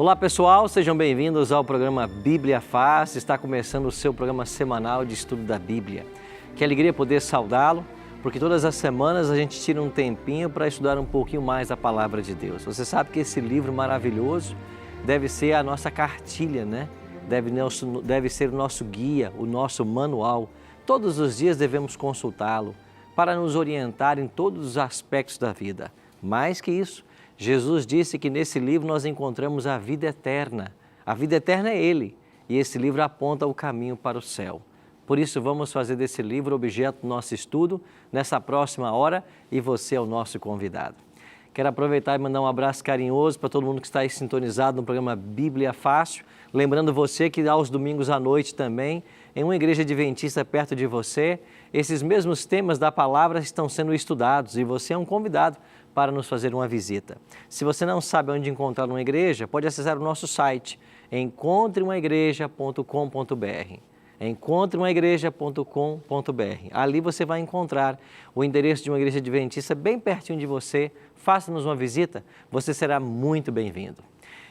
Olá pessoal, sejam bem-vindos ao programa Bíblia Fácil. Está começando o seu programa semanal de estudo da Bíblia. Que alegria poder saudá-lo, porque todas as semanas a gente tira um tempinho para estudar um pouquinho mais a Palavra de Deus. Você sabe que esse livro maravilhoso deve ser a nossa cartilha, né? Deve ser o nosso guia, o nosso manual. Todos os dias devemos consultá-lo para nos orientar em todos os aspectos da vida. Mais que isso, Jesus disse que nesse livro nós encontramos a vida eterna. A vida eterna é Ele e esse livro aponta o caminho para o céu. Por isso vamos fazer desse livro objeto do nosso estudo nessa próxima hora e você é o nosso convidado. Quero aproveitar e mandar um abraço carinhoso para todo mundo que está aí sintonizado no programa Bíblia Fácil. Lembrando você que aos domingos à noite também, em uma igreja adventista perto de você, esses mesmos temas da palavra estão sendo estudados e você é um convidado para nos fazer uma visita. Se você não sabe onde encontrar uma igreja, pode acessar o nosso site, encontreumaigreja.com.br. encontreumaigreja.com.br. Ali você vai encontrar o endereço de uma igreja adventista bem pertinho de você. Faça-nos uma visita, você será muito bem-vindo.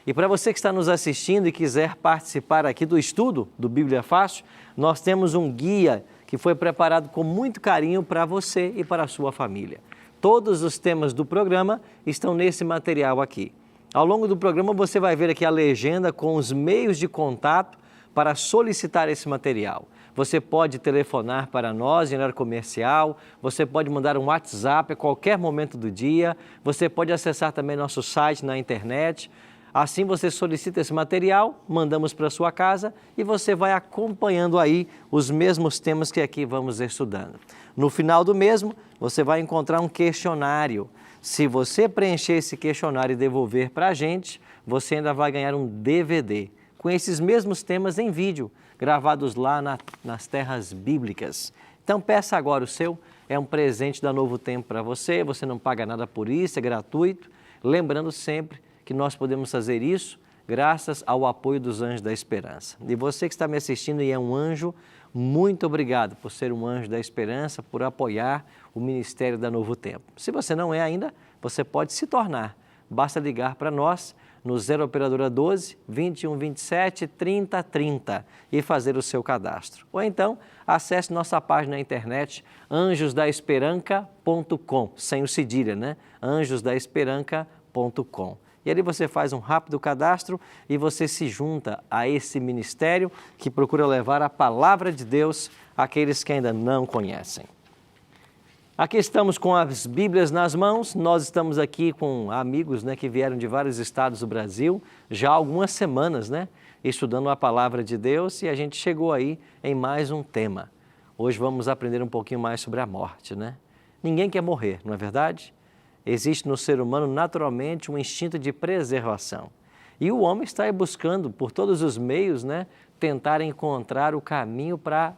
E para você que está nos assistindo e quiser participar aqui do estudo do Bíblia Fácil, nós temos um guia que foi preparado com muito carinho para você e para a sua família. Todos os temas do programa estão nesse material aqui. Ao longo do programa você vai ver aqui a legenda com os meios de contato para solicitar esse material. Você pode telefonar para nós em horário comercial, você pode mandar um WhatsApp a qualquer momento do dia, você pode acessar também nosso site na internet. Assim você solicita esse material, mandamos para a sua casa e você vai acompanhando aí os mesmos temas que aqui vamos estudando. No final do mesmo, você vai encontrar um questionário. Se você preencher esse questionário e devolver para a gente, você ainda vai ganhar um DVD com esses mesmos temas em vídeo, gravados lá nas terras bíblicas. Então peça agora o seu, é um presente da Novo Tempo para você, você não paga nada por isso, é gratuito. Lembrando sempre que nós podemos fazer isso graças ao apoio dos Anjos da Esperança. E você que está me assistindo e é um anjo, muito obrigado por ser um anjo da esperança, por apoiar o Ministério da Novo Tempo. Se você não é ainda, você pode se tornar. Basta ligar para nós no 0 Operadora 12 21 27 30 30 e fazer o seu cadastro. Ou então, acesse nossa página na internet anjosdaesperanca.com, sem o cedilha, né? anjosdaesperanca.com. E ali você faz um rápido cadastro e você se junta a esse ministério que procura levar a palavra de Deus àqueles que ainda não conhecem. Aqui estamos com as Bíblias nas mãos, nós estamos aqui com amigos, né, que vieram de vários estados do Brasil, já há algumas semanas, né, estudando a palavra de Deus e a gente chegou aí em mais um tema. Hoje vamos aprender um pouquinho mais sobre a morte, né? Ninguém quer morrer, não é verdade? Existe no ser humano naturalmente um instinto de preservação. E o homem está aí buscando, por todos os meios, né, tentar encontrar o caminho para a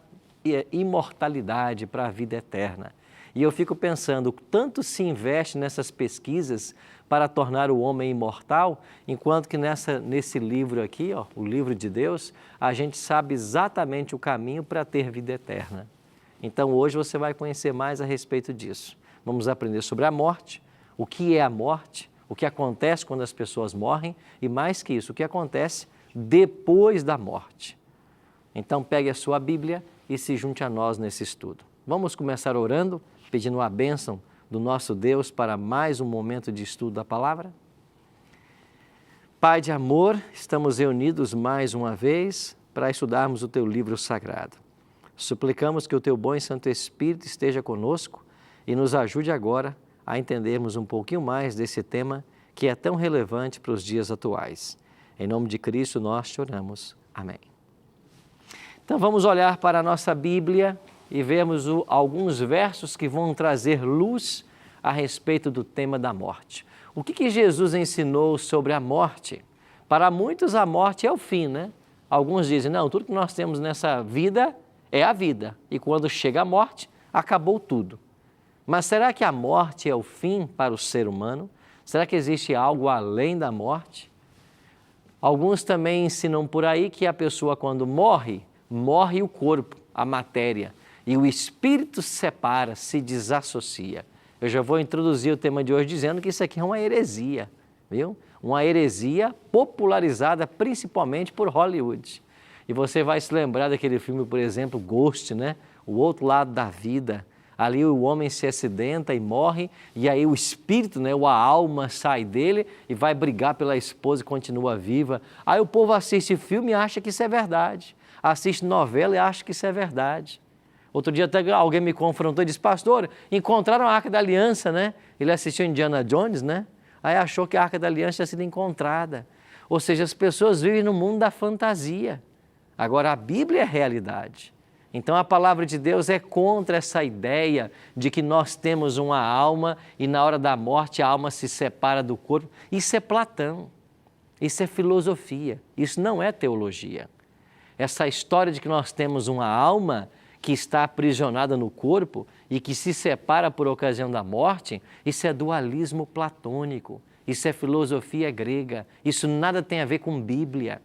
imortalidade, para a vida eterna. E eu fico pensando, tanto se investe nessas pesquisas para tornar o homem imortal, enquanto que nesse livro aqui, ó, o livro de Deus, a gente sabe exatamente o caminho para ter vida eterna. Então hoje você vai conhecer mais a respeito disso. Vamos aprender sobre a morte, o que é a morte, o que acontece quando as pessoas morrem e, mais que isso, o que acontece depois da morte. Então, pegue a sua Bíblia e se junte a nós nesse estudo. Vamos começar orando, pedindo a bênção do nosso Deus para mais um momento de estudo da palavra? Pai de amor, estamos reunidos mais uma vez para estudarmos o Teu livro sagrado. Suplicamos que o Teu bom e Santo Espírito esteja conosco e nos ajude agora a entendermos um pouquinho mais desse tema que é tão relevante para os dias atuais. Em nome de Cristo nós te oramos. Amém. Então vamos olhar para a nossa Bíblia e vermos alguns versos que vão trazer luz a respeito do tema da morte. O que Jesus ensinou sobre a morte? Para muitos a morte é o fim, né? Alguns dizem, não, tudo que nós temos nessa vida é a vida e quando chega a morte, acabou tudo. Mas será que a morte é o fim para o ser humano? Será que existe algo além da morte? Alguns também ensinam por aí que a pessoa quando morre, morre o corpo, a matéria, e o espírito se separa, se desassocia. Eu já vou introduzir o tema de hoje dizendo que isso aqui é uma heresia, viu? uma heresia popularizada principalmente por Hollywood. E você vai se lembrar daquele filme, por exemplo, Ghost, né? O Outro Lado da Vida. Ali o homem se acidenta e morre, e aí o espírito, né, ou a alma sai dele e vai brigar pela esposa e continua viva. Aí o povo assiste filme e acha que isso é verdade. Assiste novela e acha que isso é verdade. Outro dia até alguém me confrontou e disse, pastor, encontraram a Arca da Aliança, né? Ele assistiu Indiana Jones, né? Aí achou que a Arca da Aliança tinha sido encontrada. Ou seja, as pessoas vivem no mundo da fantasia. Agora, a Bíblia é realidade. Então, a palavra de Deus é contra essa ideia de que nós temos uma alma e na hora da morte a alma se separa do corpo. Isso é Platão, isso é filosofia, isso não é teologia. Essa história de que nós temos uma alma que está aprisionada no corpo e que se separa por ocasião da morte, isso é dualismo platônico, isso é filosofia grega, isso nada tem a ver com Bíblia.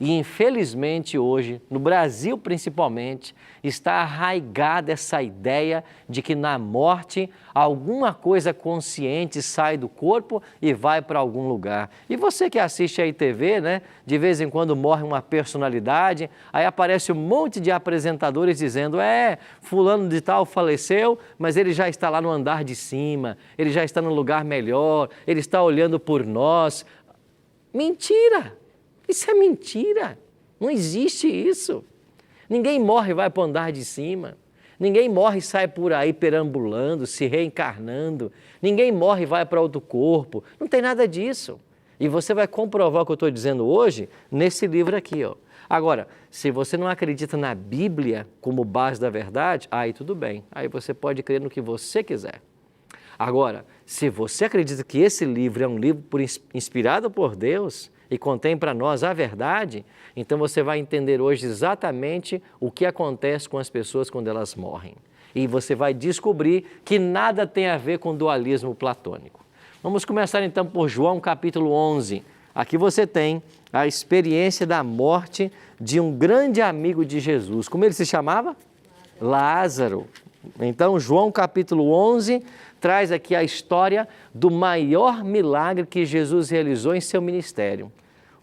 E infelizmente hoje, no Brasil principalmente, está arraigada essa ideia de que na morte alguma coisa consciente sai do corpo e vai para algum lugar. E você que assiste aí TV, né? De vez em quando morre uma personalidade, aí aparece um monte de apresentadores dizendo, fulano de tal faleceu, mas ele já está lá no andar de cima, ele já está no lugar melhor, ele está olhando por nós. Mentira! Isso é mentira, não existe isso. Ninguém morre e vai para o andar de cima, ninguém morre e sai por aí perambulando, se reencarnando, ninguém morre e vai para outro corpo, não tem nada disso. E você vai comprovar o que eu estou dizendo hoje nesse livro aqui, ó. Agora, se você não acredita na Bíblia como base da verdade, aí tudo bem, aí você pode crer no que você quiser. Agora, se você acredita que esse livro é um livro inspirado por Deus, e contém para nós a verdade, então você vai entender hoje exatamente o que acontece com as pessoas quando elas morrem. E você vai descobrir que nada tem a ver com dualismo platônico. Vamos começar então por João capítulo 11. Aqui você tem a experiência da morte de um grande amigo de Jesus. Como ele se chamava? Lázaro. Então João capítulo 11 traz aqui a história do maior milagre que Jesus realizou em seu ministério.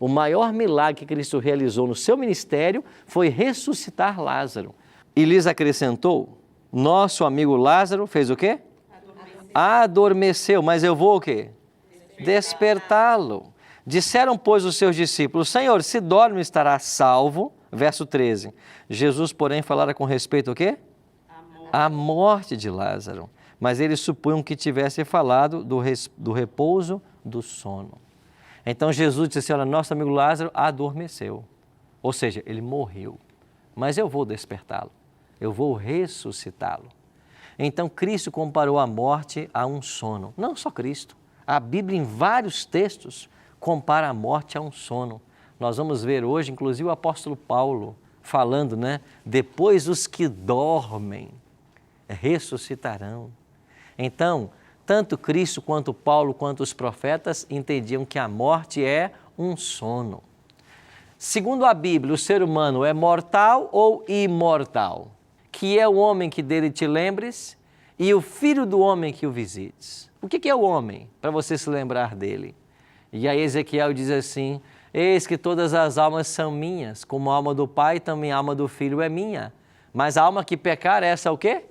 O maior milagre que Cristo realizou no seu ministério foi ressuscitar Lázaro. E lhes acrescentou, nosso amigo Lázaro fez o quê? Adormeceu, mas eu vou o quê? Despertá-lo. Disseram, pois, os seus discípulos, Senhor, se dorme estará salvo. Verso 13. Jesus, porém, falara com respeito ao quê? A morte de Lázaro. Mas eles supunham que tivesse falado do repouso do sono. Então Jesus disse assim, olha, nosso amigo Lázaro adormeceu, ou seja, ele morreu, mas eu vou despertá-lo, eu vou ressuscitá-lo. Então Cristo comparou a morte a um sono, não só Cristo, a Bíblia em vários textos compara a morte a um sono. Nós vamos ver hoje, inclusive o apóstolo Paulo falando, né, depois os que dormem ressuscitarão. Então, tanto Cristo quanto Paulo, quanto os profetas entendiam que a morte é um sono. Segundo a Bíblia, o ser humano é mortal ou imortal? Que é o homem que dele te lembres e o filho do homem que o visites. O que é o homem? Para você se lembrar dele. E aí Ezequiel diz assim, eis que todas as almas são minhas, como a alma do Pai, também a alma do Filho é minha. Mas a alma que pecar, essa o quê?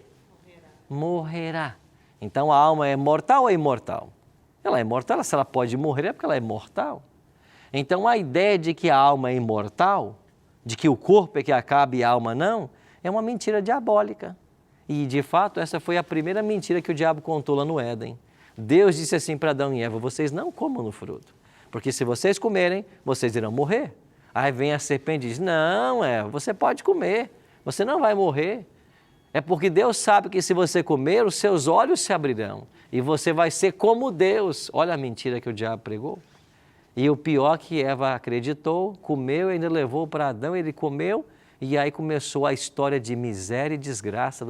Morrerá. Então a alma é mortal ou imortal? Ela é mortal, se ela pode morrer é porque ela é mortal. Então a ideia de que a alma é imortal, de que o corpo é que acaba e a alma não, é uma mentira diabólica. E de fato essa foi a primeira mentira que o diabo contou lá no Éden. Deus disse assim para Adão e Eva, vocês não comam no fruto, porque se vocês comerem, vocês irão morrer. Aí vem a serpente e diz, não Eva, você pode comer, você não vai morrer. É porque Deus sabe que se você comer, os seus olhos se abrirão e você vai ser como Deus. Olha a mentira que o diabo pregou. E o pior que Eva acreditou, comeu e ainda levou para Adão, ele comeu e aí começou a história de miséria e desgraça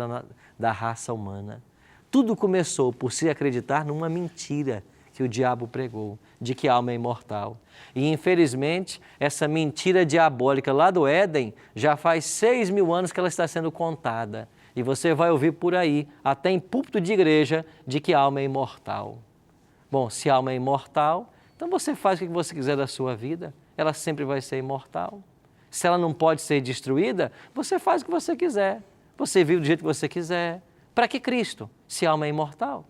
da raça humana. Tudo começou por se acreditar numa mentira que o diabo pregou, de que a alma é imortal. E infelizmente, essa mentira diabólica lá do Éden já faz 6.000 anos que ela está sendo contada. E você vai ouvir por aí, até em púlpito de igreja, de que a alma é imortal. Bom, se a alma é imortal, Então você faz o que você quiser da sua vida, ela sempre vai ser imortal. Se ela não pode ser destruída, você faz o que você quiser. Você vive do jeito que você quiser. Para que Cristo, se a alma é imortal?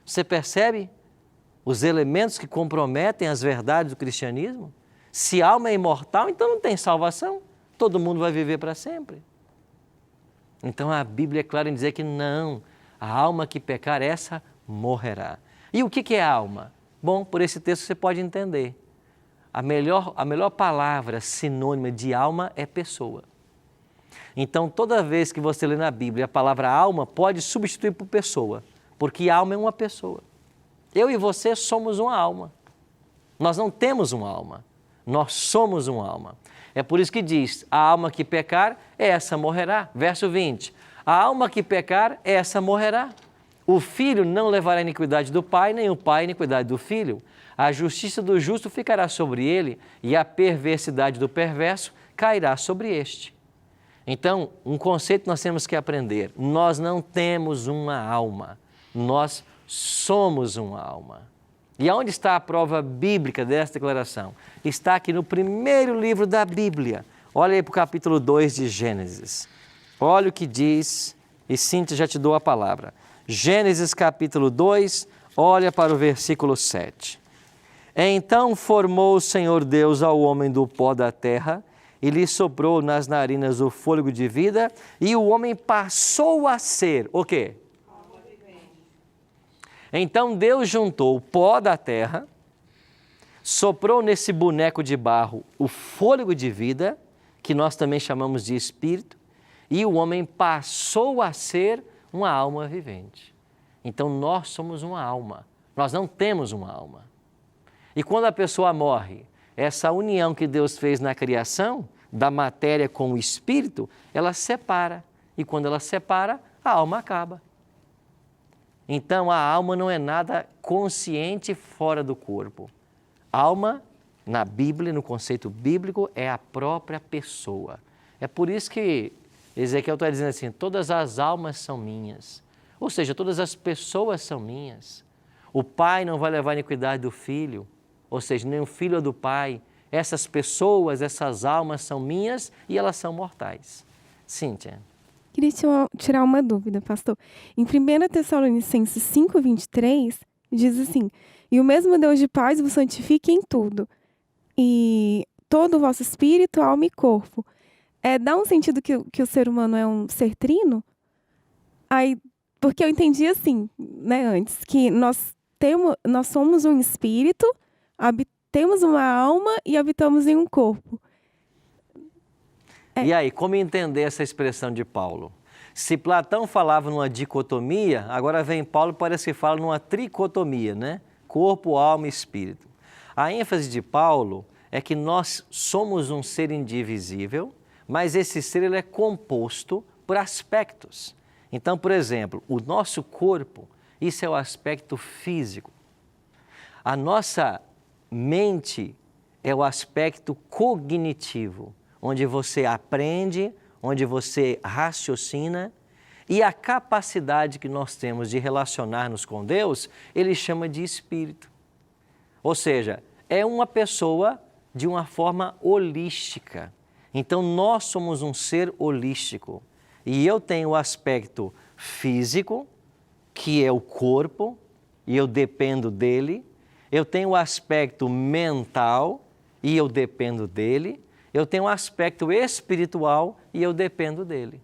Você percebe os elementos que comprometem as verdades do cristianismo? Se a alma é imortal, então não tem salvação. Todo mundo vai viver para sempre. Então a Bíblia é clara em dizer que não, a alma que pecar, essa morrerá. E o que é alma? Bom, por esse texto você pode entender. A melhor palavra sinônima de alma é pessoa. Então, toda vez que você lê na Bíblia a palavra alma, pode substituir por pessoa, porque alma é uma pessoa. Eu e você somos uma alma. Nós não temos uma alma, nós somos uma alma. É por isso que diz, a alma que pecar, essa morrerá. Verso 20, a alma que pecar, essa morrerá. O filho não levará a iniquidade do pai, nem o pai a iniquidade do filho. A justiça do justo ficará sobre ele e a perversidade do perverso cairá sobre este. Então, um conceito nós temos que aprender. Nós não temos uma alma, nós somos uma alma. E aonde está a prova bíblica dessa declaração? Está aqui no primeiro livro da Bíblia. Olha aí para o capítulo 2 de Gênesis. Olha o que diz, e Cíntia já te dou a palavra. Gênesis capítulo 2, olha para o versículo 7. Então formou o Senhor Deus ao homem do pó da terra e lhe soprou nas narinas o fôlego de vida e o homem passou a ser o quê? Então Deus juntou o pó da terra, soprou nesse boneco de barro o fôlego de vida, que nós também chamamos de espírito, e o homem passou a ser uma alma vivente. Então nós somos uma alma, nós não temos uma alma. E quando a pessoa morre, essa união que Deus fez na criação, da matéria com o espírito, ela separa. E quando ela separa, a alma acaba. Então a alma não é nada consciente fora do corpo. Alma, na Bíblia, no conceito bíblico, é a própria pessoa. É por isso que Ezequiel está dizendo assim, todas as almas são minhas. Ou seja, todas as pessoas são minhas. O pai não vai levar a iniquidade do filho, ou seja, nem o filho é do pai. Essas pessoas, essas almas são minhas e elas são mortais. Cíntia. Queria tirar uma dúvida, pastor. Em 1 Tessalonicenses 5:23, diz assim, e o mesmo Deus de paz vos santifique em tudo, e todo o vosso espírito, alma e corpo. Dá um sentido que o ser humano é um ser trino? Aí, porque eu entendi assim, né, antes, que nós somos um espírito, temos uma alma e habitamos em um corpo. E aí, como entender essa expressão de Paulo? Se Platão falava numa dicotomia, agora vem Paulo e parece que fala numa tricotomia, né? Corpo, alma e espírito. A ênfase de Paulo é que nós somos um ser indivisível, mas esse ser ele é composto por aspectos. Então, por exemplo, o nosso corpo, isso é o aspecto físico. A nossa mente é o aspecto cognitivo, onde você aprende, onde você raciocina, e a capacidade que nós temos de relacionar-nos com Deus, ele chama de espírito. Ou seja, é uma pessoa de uma forma holística. Então, nós somos um ser holístico. E eu tenho o aspecto físico, que é o corpo, e eu dependo dele. Eu tenho o aspecto mental, e eu dependo dele. Eu tenho um aspecto espiritual e eu dependo dele.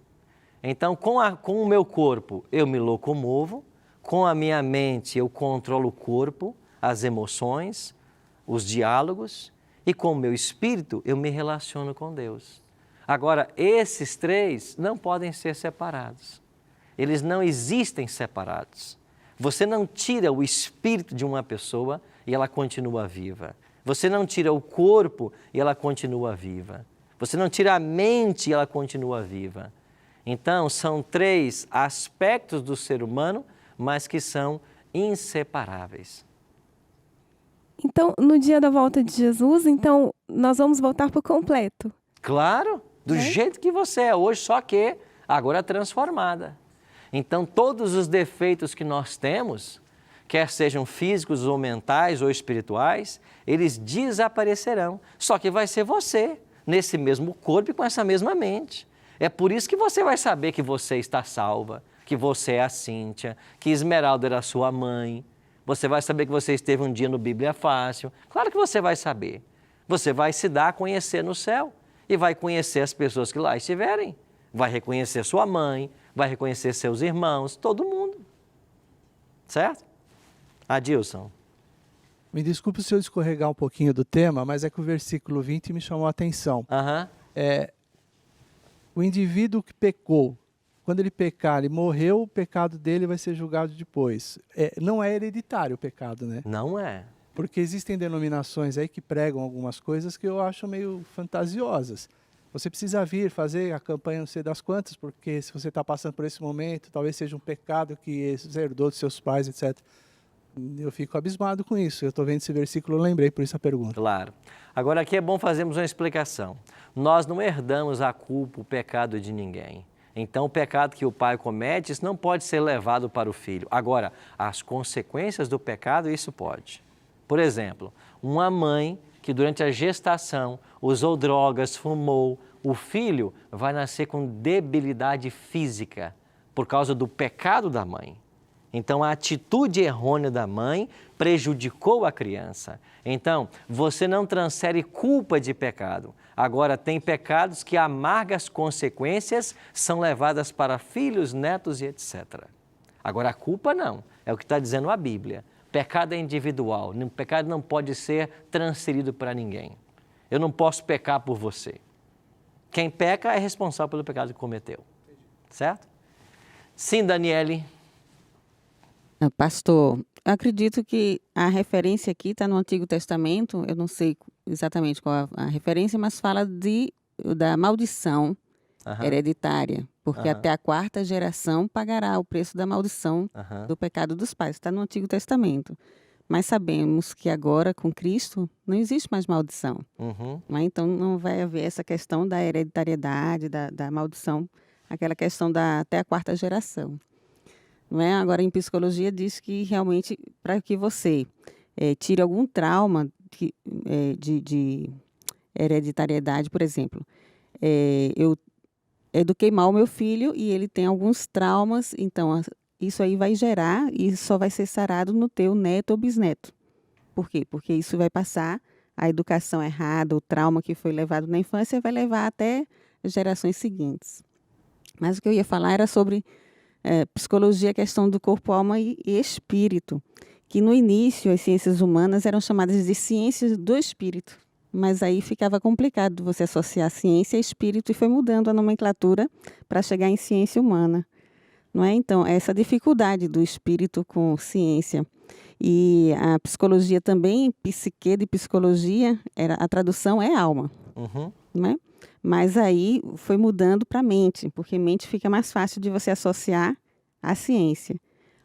Então, com o meu corpo, eu me locomovo, com a minha mente, eu controlo o corpo, as emoções, os diálogos, e com o meu espírito, eu me relaciono com Deus. Agora, esses três não podem ser separados. Eles não existem separados. Você não tira o espírito de uma pessoa e ela continua viva. Você não tira o corpo e ela continua viva. Você não tira a mente e ela continua viva. Então, são três aspectos do ser humano, mas que são inseparáveis. Então, no dia da volta de Jesus, então, nós vamos voltar por completo. Claro, do jeito que você é hoje, só que agora transformada. Então, todos os defeitos que nós temos, quer sejam físicos ou mentais ou espirituais, eles desaparecerão. Só que vai ser você, nesse mesmo corpo e com essa mesma mente. É por isso que você vai saber que você está salva, que você é a Cíntia, que Esmeralda era sua mãe. Você vai saber que você esteve um dia no Bíblia Fácil. Claro que você vai saber. Você vai se dar a conhecer no céu e vai conhecer as pessoas que lá estiverem. Vai reconhecer sua mãe, vai reconhecer seus irmãos, todo mundo. Certo? Adilson. Me desculpe se eu escorregar um pouquinho do tema, mas é que o versículo 20 me chamou a atenção. O indivíduo que pecou, quando ele pecar, ele morreu, o pecado dele vai ser julgado depois. Não é hereditário o pecado, né? Não é. Porque existem denominações aí que pregam algumas coisas que eu acho meio fantasiosas. Você precisa vir fazer a campanha não sei das quantas, porque se você está passando por esse momento, talvez seja um pecado que você herdou dos seus pais, etc. Eu fico abismado com isso. Eu estou vendo esse versículo, eu lembrei, por isso a pergunta. Claro. Agora aqui é bom fazermos uma explicação. Nós não herdamos a culpa, o pecado de ninguém. Então, o pecado que o pai comete, isso não pode ser levado para o filho. Agora, as consequências do pecado, isso pode. Por exemplo, uma mãe que durante a gestação usou drogas, fumou, o filho vai nascer com debilidade física por causa do pecado da mãe. Então, a atitude errônea da mãe prejudicou a criança. Então, você não transfere culpa de pecado. Agora, tem pecados que amargas consequências são levadas para filhos, netos e etc. Agora, a culpa não. É o que está dizendo a Bíblia. Pecado é individual. O pecado não pode ser transferido para ninguém. Eu não posso pecar por você. Quem peca é responsável pelo pecado que cometeu. Certo? Sim, Daniele. Pastor, eu acredito que a referência aqui está no Antigo Testamento, eu não sei exatamente qual a referência, mas fala da maldição hereditária, porque até a 4ª geração pagará o preço da maldição do pecado dos pais. Está no Antigo Testamento. Mas sabemos que agora, com Cristo, não existe mais maldição. Não é? Então, não vai haver essa questão da hereditariedade, da maldição, aquela questão até a 4ª geração. Não é? Agora, em psicologia, diz que realmente, para que você tire algum trauma de hereditariedade, por exemplo, eu eduquei mal o meu filho e ele tem alguns traumas, então isso aí vai gerar e só vai ser sarado no teu neto ou bisneto. Por quê? Porque isso vai passar, a educação errada, o trauma que foi levado na infância vai levar até gerações seguintes. Mas o que eu ia falar era sobre psicologia, a questão do corpo, alma e espírito, que no início as ciências humanas eram chamadas de ciências do espírito, mas aí ficava complicado você associar ciência e espírito e foi mudando a nomenclatura para chegar em ciência humana. Não é? Então, essa dificuldade do espírito com ciência. E a psicologia também, psique de psicologia, a tradução é alma. Não é? Mas aí foi mudando para mente, porque mente fica mais fácil de você associar à ciência.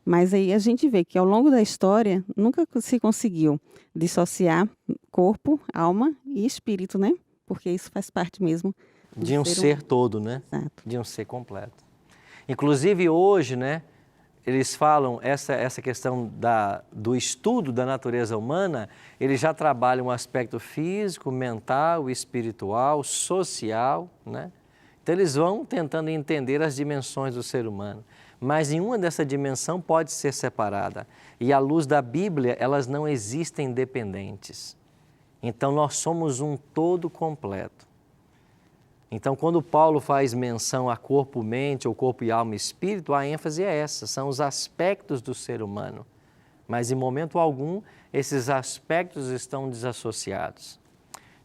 Mas aí a gente vê que ao longo da história nunca se conseguiu dissociar corpo, alma e espírito, né? Porque isso faz parte mesmo de um ser todo, né? Exato. De um ser completo. Inclusive hoje, né? Eles falam essa questão do estudo da natureza humana, eles já trabalham o aspecto físico, mental, espiritual, social, né? Então eles vão tentando entender as dimensões do ser humano, mas nenhuma dessa dimensão pode ser separada. E à luz da Bíblia, elas não existem dependentes. Então nós somos um todo completo. Então, quando Paulo faz menção a corpo, mente, ou corpo e alma e espírito, a ênfase é essa, são os aspectos do ser humano. Mas, em momento algum, esses aspectos estão desassociados.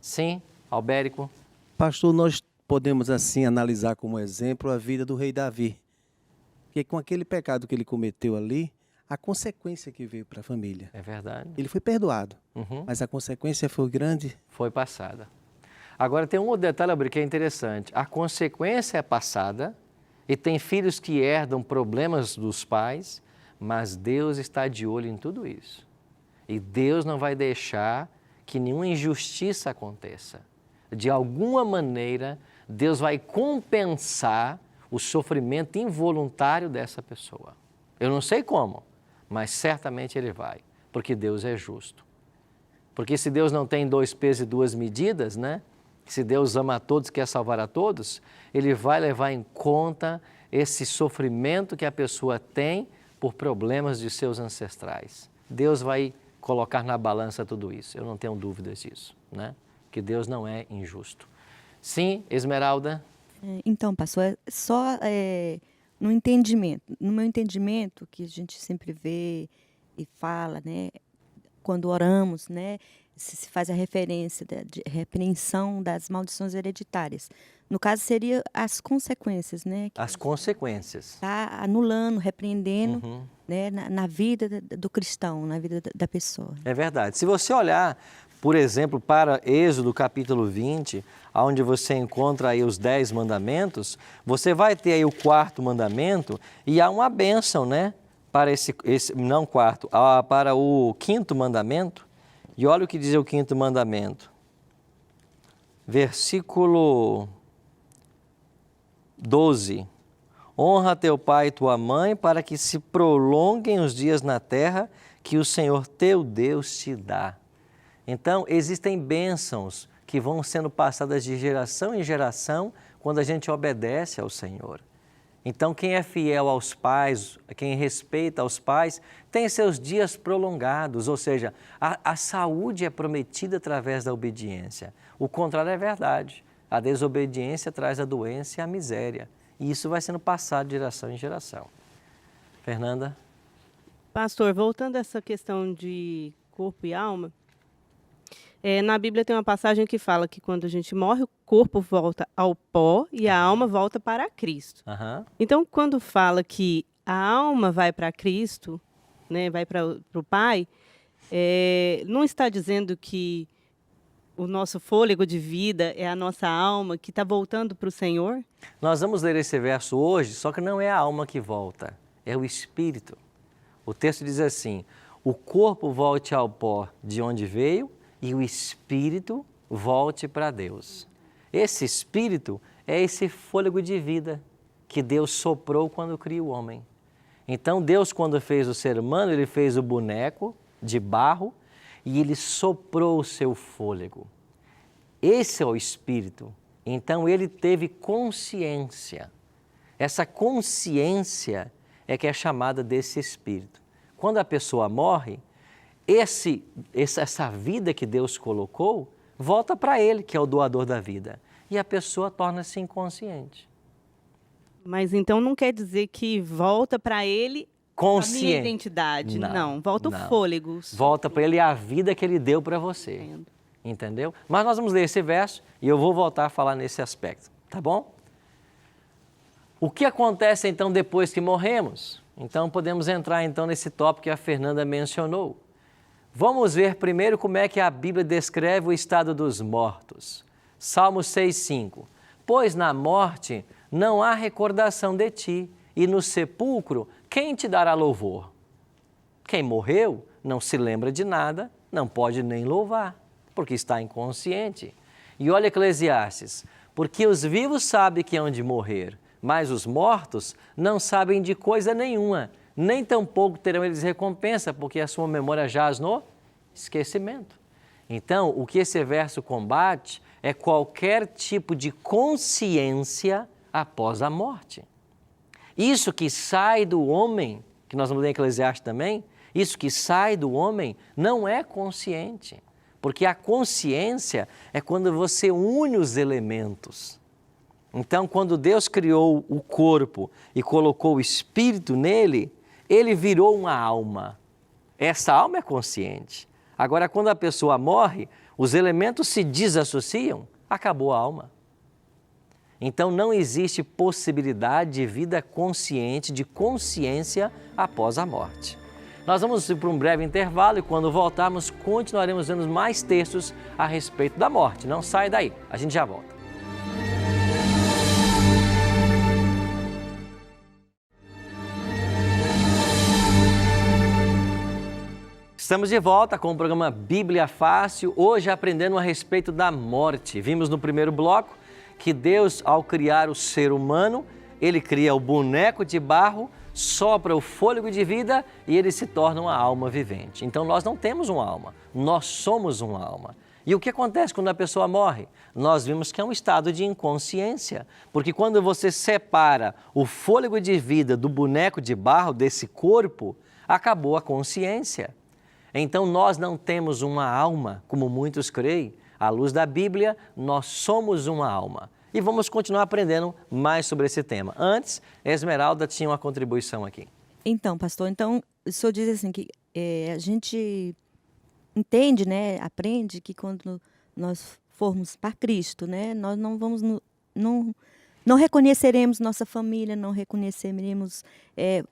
Sim, Albérico? Pastor, nós podemos, assim, analisar como exemplo a vida do rei Davi. Porque com aquele pecado que ele cometeu ali, a consequência que veio para a família. É verdade. Ele foi perdoado, mas a consequência foi grande. Foi passada. Agora, tem um outro detalhe que é interessante. A consequência é passada e tem filhos que herdam problemas dos pais, mas Deus está de olho em tudo isso. E Deus não vai deixar que nenhuma injustiça aconteça. De alguma maneira, Deus vai compensar o sofrimento involuntário dessa pessoa. Eu não sei como, mas certamente ele vai, porque Deus é justo. Porque se Deus não tem 2 pesos e 2 medidas, né? Se Deus ama a todos e quer salvar a todos, Ele vai levar em conta esse sofrimento que a pessoa tem por problemas de seus ancestrais. Deus vai colocar na balança tudo isso, eu não tenho dúvidas disso, né? Que Deus não é injusto. Sim, Esmeralda? Então, pastor, só no meu entendimento, que a gente sempre vê e fala, né? Quando oramos, né? Se faz a referência de repreensão das maldições hereditárias. No caso, seria as consequências, né? As consequências. Está anulando, repreendendo, né? Na vida do cristão, na vida da pessoa. É verdade. Se você olhar, por exemplo, para Êxodo capítulo 20, onde você encontra aí os 10 mandamentos, você vai ter aí o 4º mandamento e há uma bênção, né? Para para o 5º mandamento. E olha o que diz o 5º mandamento. Versículo 12. Honra teu pai e tua mãe para que se prolonguem os dias na terra que o Senhor teu Deus te dá. Então, existem bênçãos que vão sendo passadas de geração em geração quando a gente obedece ao Senhor. Então, quem é fiel aos pais, quem respeita aos pais, tem seus dias prolongados, ou seja, a saúde é prometida através da obediência. O contrário é verdade. A desobediência traz a doença e a miséria. E isso vai sendo passado de geração em geração. Fernanda? Pastor, voltando a essa questão de corpo e alma, na Bíblia tem uma passagem que fala que quando a gente morre, o corpo volta ao pó e a alma volta para Cristo. Então, quando fala que a alma vai para Cristo, né, vai para o Pai, não está dizendo que o nosso fôlego de vida é a nossa alma que está voltando para o Senhor? Nós vamos ler esse verso hoje, só que não é a alma que volta, é o espírito. O texto diz assim: o corpo volte ao pó de onde veio e o espírito volte para Deus. Esse espírito é esse fôlego de vida que Deus soprou quando criou o homem. Então Deus, quando fez o ser humano, Ele fez o boneco de barro e Ele soprou o seu fôlego. Esse é o espírito. Então Ele teve consciência. Essa consciência é que é chamada desse espírito. Quando a pessoa morre, essa vida que Deus colocou volta para Ele, que é o doador da vida. E a pessoa torna-se inconsciente. Mas então não quer dizer que volta para Ele a minha identidade. Não, volta o fôlego. Volta para Ele a vida que Ele deu para você. Entendo. Entendeu? Mas nós vamos ler esse verso e eu vou voltar a falar nesse aspecto, tá bom? O que acontece então depois que morremos? Então podemos entrar então nesse tópico que a Fernanda mencionou. Vamos ver primeiro como é que a Bíblia descreve o estado dos mortos. Salmo 6,5. Pois na morte não há recordação de ti, e no sepulcro quem te dará louvor? Quem morreu não se lembra de nada, não pode nem louvar, porque está inconsciente. E olha Eclesiastes, porque os vivos sabem que hão de morrer, mas os mortos não sabem de coisa nenhuma, nem tampouco terão eles recompensa, porque a sua memória jaz no esquecimento. Então, o que esse verso combate é qualquer tipo de consciência após a morte. Isso que sai do homem, que nós vamos ler em Eclesiastes também, isso que sai do homem não é consciente, porque a consciência é quando você une os elementos. Então, quando Deus criou o corpo e colocou o espírito nele, ele virou uma alma. Essa alma é consciente. Agora, quando a pessoa morre, os elementos se desassociam, acabou a alma. Então, não existe possibilidade de vida consciente, de consciência após a morte. Nós vamos ir para um breve intervalo e quando voltarmos, continuaremos vendo mais textos a respeito da morte. Não sai daí, a gente já volta. Estamos de volta com o programa Bíblia Fácil, hoje aprendendo a respeito da morte. Vimos no primeiro bloco que Deus, ao criar o ser humano, Ele cria o boneco de barro sopra o fôlego de vida e ele se torna uma alma vivente. Então nós não temos uma alma, nós somos uma alma. E o que acontece quando a pessoa morre? Nós vimos que é um estado de inconsciência, porque quando você separa o fôlego de vida do boneco de barro, desse corpo, acabou a consciência. Então nós não temos uma alma, como muitos creem. À luz da Bíblia, nós somos uma alma. E vamos continuar aprendendo mais sobre esse tema. Antes, Esmeralda tinha uma contribuição aqui. Então, pastor, o senhor diz assim que a gente entende, né, aprende que quando nós formos para Cristo, né, nós não vamos, não reconheceremos nossa família, não reconheceremos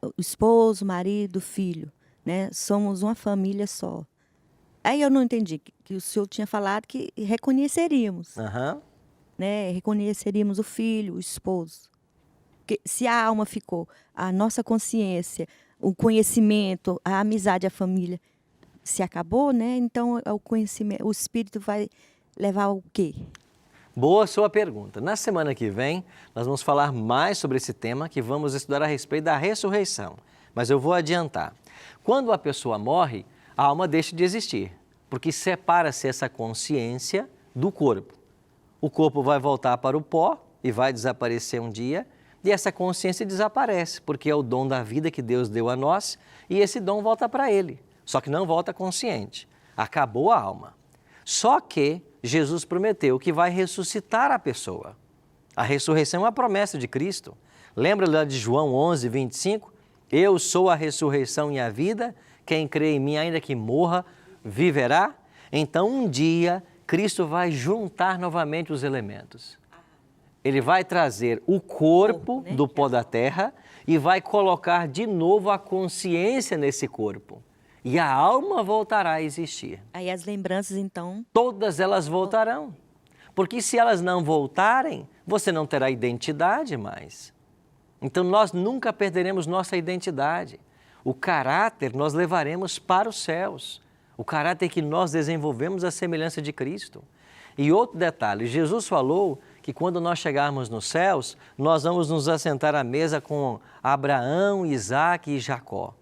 o esposo, o marido, o filho, né, somos uma família só. Aí eu não entendi que o senhor tinha falado que reconheceríamos, né, reconheceríamos o filho, o esposo. Porque se a alma ficou, a nossa consciência, o conhecimento, a amizade, a família se acabou, né? Então o conhecimento, o espírito vai levar o quê? Boa sua pergunta. Na semana que vem, nós vamos falar mais sobre esse tema, que vamos estudar a respeito da ressurreição. Mas eu vou adiantar. Quando a pessoa morre, a alma deixa de existir, porque separa-se essa consciência do corpo. O corpo vai voltar para o pó e vai desaparecer um dia, e essa consciência desaparece, porque é o dom da vida que Deus deu a nós, e esse dom volta para Ele. Só que não volta consciente. Acabou a alma. Só que Jesus prometeu que vai ressuscitar a pessoa. A ressurreição é uma promessa de Cristo. Lembra lá de João 11, 25? Eu sou a ressurreição e a vida. Quem crê em mim, ainda que morra, viverá. Então, um dia, Cristo vai juntar novamente os elementos. Ele vai trazer o corpo do pó da terra e vai colocar de novo a consciência nesse corpo. E a alma voltará a existir. Aí as lembranças, então... Todas elas voltarão. Porque se elas não voltarem, você não terá identidade mais. Então nós nunca perderemos nossa identidade. O caráter nós levaremos para os céus. O caráter que nós desenvolvemos à semelhança de Cristo. E outro detalhe, Jesus falou que quando nós chegarmos nos céus, nós vamos nos assentar à mesa com Abraão, Isaque e Jacó.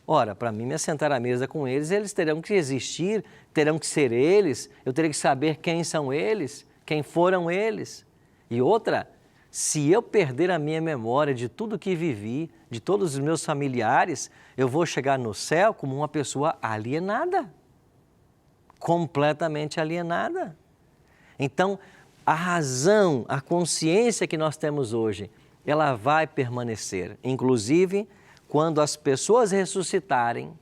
Ora, para mim me assentar à mesa com eles, eles terão que existir, terão que ser eles, eu terei que saber quem são eles, quem foram eles. E outra, se eu perder a minha memória de tudo que vivi, de todos os meus familiares, eu vou chegar no céu como uma pessoa alienada, completamente alienada. Então, a razão, a consciência que nós temos hoje, ela vai permanecer, inclusive quando as pessoas ressuscitarem,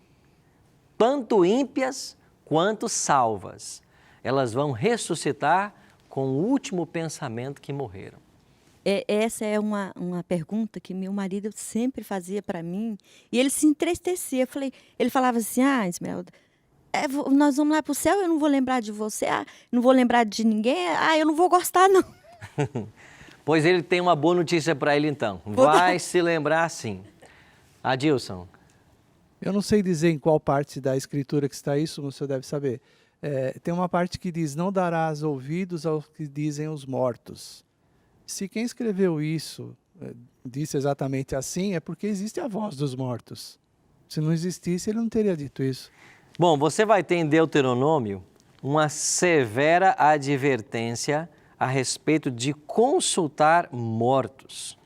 tanto ímpias quanto salvas, elas vão ressuscitar com o último pensamento que morreram. Essa é uma pergunta que meu marido sempre fazia para mim, e ele se entristecia. Ele falava assim, Esmeralda, nós vamos lá para o céu, eu não vou lembrar de você, não vou lembrar de ninguém, eu não vou gostar não. Pois ele tem uma boa notícia para ele então, vai se lembrar sim. Adilson. Eu não sei dizer em qual parte da escritura que está isso, mas o senhor deve saber. Tem uma parte que diz, não darás ouvidos ao que dizem os mortos. Se quem escreveu isso disse exatamente assim, é porque existe a voz dos mortos. Se não existisse, ele não teria dito isso. Bom, você vai ter em Deuteronômio uma severa advertência a respeito de consultar mortos.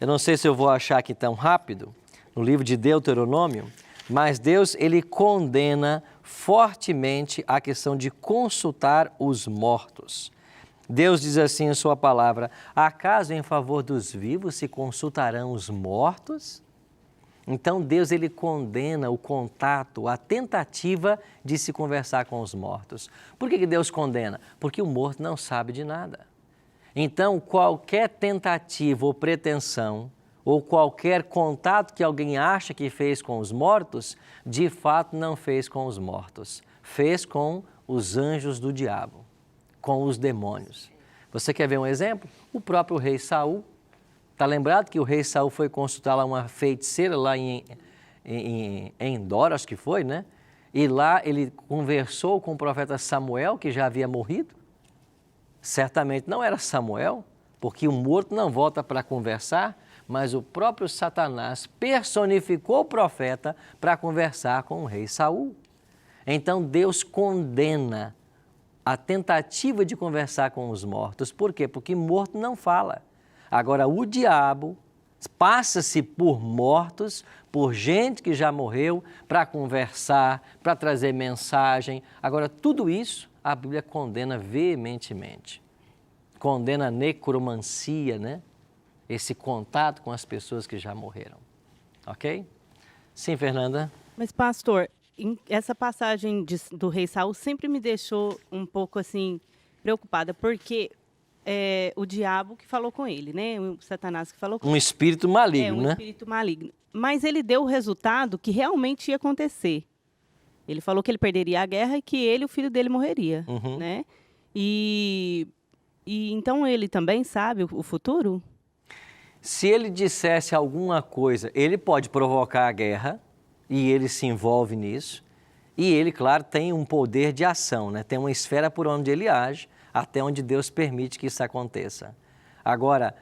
Eu não sei se eu vou achar aqui tão rápido, no livro de Deuteronômio, mas Deus, ele condena fortemente a questão de consultar os mortos. Deus diz assim em sua palavra, acaso em favor dos vivos se consultarão os mortos? Então Deus, ele condena o contato, a tentativa de se conversar com os mortos. Por que Deus condena? Porque o morto não sabe de nada. Então qualquer tentativa ou pretensão, ou qualquer contato que alguém acha que fez com os mortos, de fato não fez com os mortos. Fez com os anjos do diabo, com os demônios. Você quer ver um exemplo? O próprio rei Saul. Está lembrado que o rei Saul foi consultar lá uma feiticeira lá em Endor, acho que foi, né? E lá ele conversou com o profeta Samuel, que já havia morrido. Certamente não era Samuel, porque o morto não volta para conversar, mas o próprio Satanás personificou o profeta para conversar com o rei Saul. Então Deus condena a tentativa de conversar com os mortos. Por quê? Porque morto não fala. Agora, o diabo passa-se por mortos, por gente que já morreu, para conversar, para trazer mensagem. Agora, tudo isso a Bíblia condena veementemente. Condena a necromancia, né? Esse contato com as pessoas que já morreram. Ok? Sim, Fernanda? Mas, pastor, essa passagem do rei Saul sempre me deixou um pouco assim preocupada, porque o diabo que falou com ele, né? O Satanás que falou com ele. Um espírito maligno, Um né? espírito maligno. Mas ele deu o resultado que realmente ia acontecer. Ele falou que ele perderia a guerra e que ele e o filho dele morreria, né? E então ele também sabe o futuro? Se ele dissesse alguma coisa, ele pode provocar a guerra e ele se envolve nisso. E ele, claro, tem um poder de ação, né? Tem uma esfera por onde ele age, até onde Deus permite que isso aconteça. Agora,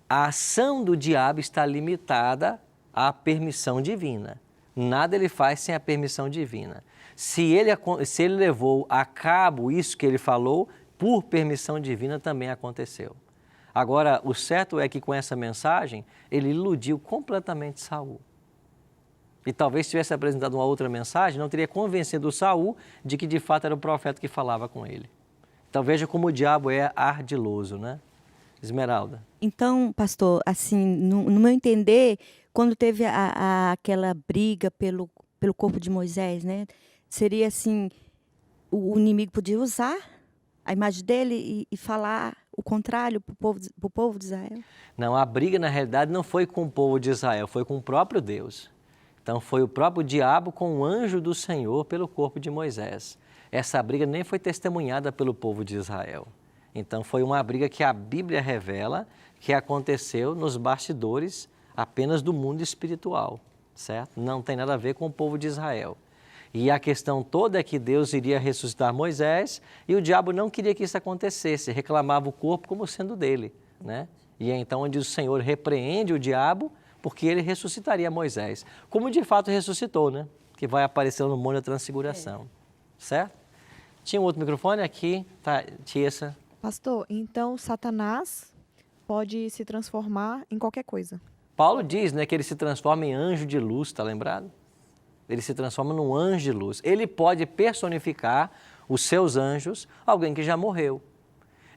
a ação do diabo está limitada à permissão divina. Nada ele faz sem a permissão divina. Se ele levou a cabo isso que ele falou, por permissão divina também aconteceu. Agora, o certo é que com essa mensagem, ele iludiu completamente Saul. E talvez se tivesse apresentado uma outra mensagem, não teria convencido Saul de que de fato era o profeta que falava com ele. Então veja como o diabo é ardiloso, né? Esmeralda. Então, pastor, assim, no meu entender, quando teve aquela briga pelo corpo de Moisés, né? Seria assim, o inimigo podia usar a imagem dele e falar o contrário para o povo de Israel? Não, a briga na realidade não foi com o povo de Israel, foi com o próprio Deus. Então foi o próprio diabo com o anjo do Senhor pelo corpo de Moisés. Essa briga nem foi testemunhada pelo povo de Israel. Então foi uma briga que a Bíblia revela que aconteceu nos bastidores apenas do mundo espiritual, certo? Não tem nada a ver com o povo de Israel. E a questão toda é que Deus iria ressuscitar Moisés e o diabo não queria que isso acontecesse, reclamava o corpo como sendo dele, né? E é então onde o Senhor repreende o diabo porque ele ressuscitaria Moisés, como de fato ressuscitou, né? Que vai aparecer no Monte da Transfiguração, certo? Tinha um outro microfone aqui, tá, Tiesa. Pastor, então Satanás pode se transformar em qualquer coisa. Paulo diz, né, que ele se transforma em anjo de luz, tá lembrado? Ele se transforma num anjo de luz. Ele pode personificar os seus anjos, alguém que já morreu.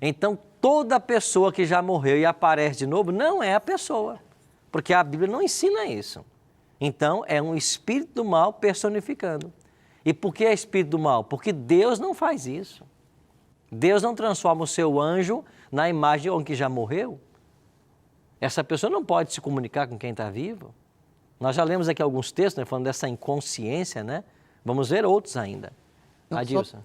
Então, toda pessoa que já morreu e aparece de novo não é a pessoa, porque a Bíblia não ensina isso. Então, é um espírito do mal personificando. E por que é espírito do mal? Porque Deus não faz isso. Deus não transforma o seu anjo na imagem de alguém que já morreu. Essa pessoa não pode se comunicar com quem está vivo. Nós já lemos aqui alguns textos, né, falando dessa inconsciência, né? Vamos ver outros ainda. Adilson.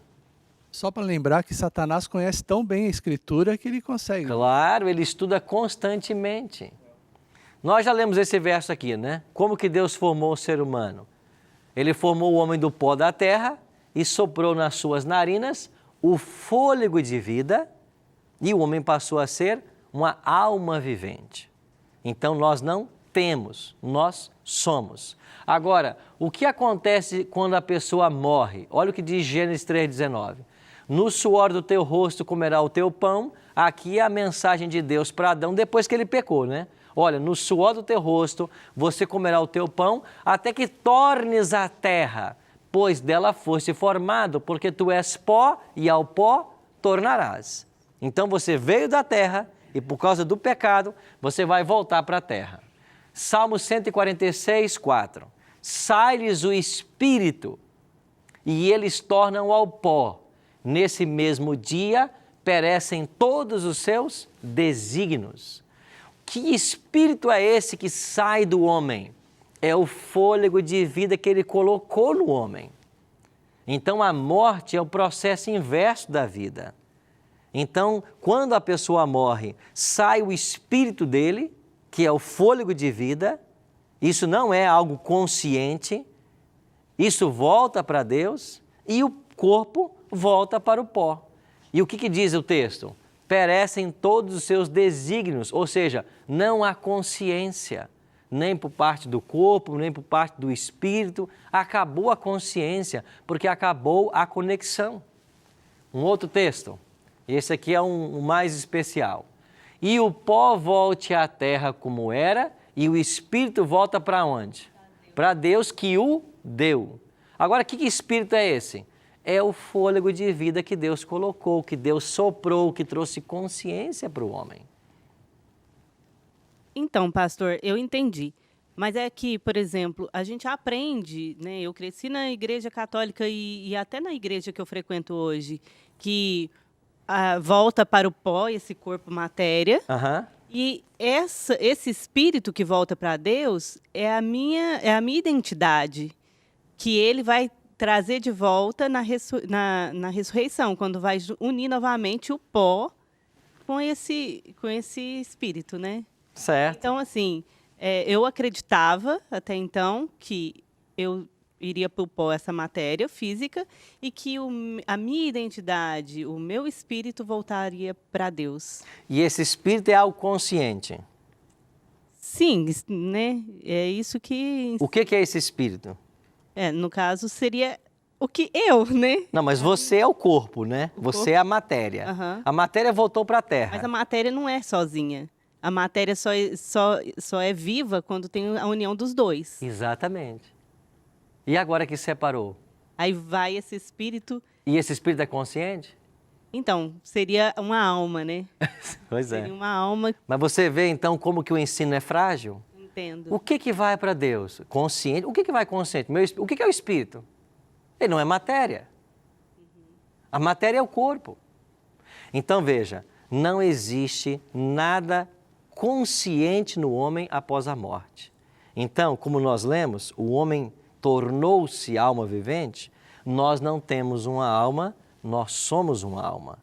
Só para lembrar que Satanás conhece tão bem a Escritura que ele consegue. Claro, ele estuda constantemente. Nós já lemos esse verso aqui, né? Como que Deus formou o ser humano? Ele formou o homem do pó da terra e soprou nas suas narinas o fôlego de vida e o homem passou a ser uma alma vivente. Então nós não temos, nós somos. Agora, o que acontece quando a pessoa morre? Olha o que diz Gênesis 3,19. No suor do teu rosto comerá o teu pão. Aqui é a mensagem de Deus para Adão depois que ele pecou, né? Olha, no suor do teu rosto você comerá o teu pão até que tornes a terra, pois dela foste formado, porque tu és pó e ao pó tornarás. Então você veio da terra e por causa do pecado você vai voltar para a terra. Salmo 146, 4. Sai-lhes o espírito e eles tornam ao pó. Nesse mesmo dia perecem todos os seus desígnios. Que espírito é esse que sai do homem? É o fôlego de vida que ele colocou no homem. Então a morte é o processo inverso da vida. Então, quando a pessoa morre, sai o espírito dele, que é o fôlego de vida. Isso não é algo consciente. Isso volta para Deus e o corpo volta para o pó. E o que diz o texto? perecem todos os seus desígnios, ou seja, não há consciência, nem por parte do corpo, nem por parte do espírito, acabou a consciência, porque acabou a conexão. Um outro texto, esse aqui é o mais especial. E o pó volte à terra como era, e o espírito volta para onde? Para Deus que o deu. Agora, que espírito é esse? É o fôlego de vida que Deus colocou, que Deus soprou, que trouxe consciência para o homem. Então, pastor, eu entendi. Mas é que, por exemplo, a gente aprende, né? Eu cresci na igreja católica e até na igreja que eu frequento hoje, que volta para o pó, esse corpo matéria. E esse espírito que volta para Deus é a minha identidade, que ele vai trazer de volta na ressurreição, quando vai unir novamente o pó com esse espírito, né? Certo. Então, assim, eu acreditava até então que eu iria para o pó, essa matéria física, e que a minha identidade, o meu espírito voltaria para Deus. E esse espírito é algo consciente? Sim, né? É isso que... O que é esse espírito? No caso, seria o que eu, né? Não, mas você é o corpo, né? Você é a matéria. A matéria voltou para a Terra. Mas a matéria não é sozinha. A matéria só é viva quando tem a união dos dois. Exatamente. E agora que separou? Aí vai esse espírito... E esse espírito é consciente? Então, seria uma alma, né? Pois é. Seria uma alma... Mas você vê, então, como que o ensino é frágil? Entendo. O que vai para Deus? Consciente. O que vai consciente? O que é o espírito? Ele não é matéria. A matéria é o corpo. Então, veja, não existe nada consciente no homem após a morte. Então, como nós lemos, o homem tornou-se alma vivente, nós não temos uma alma, nós somos uma alma.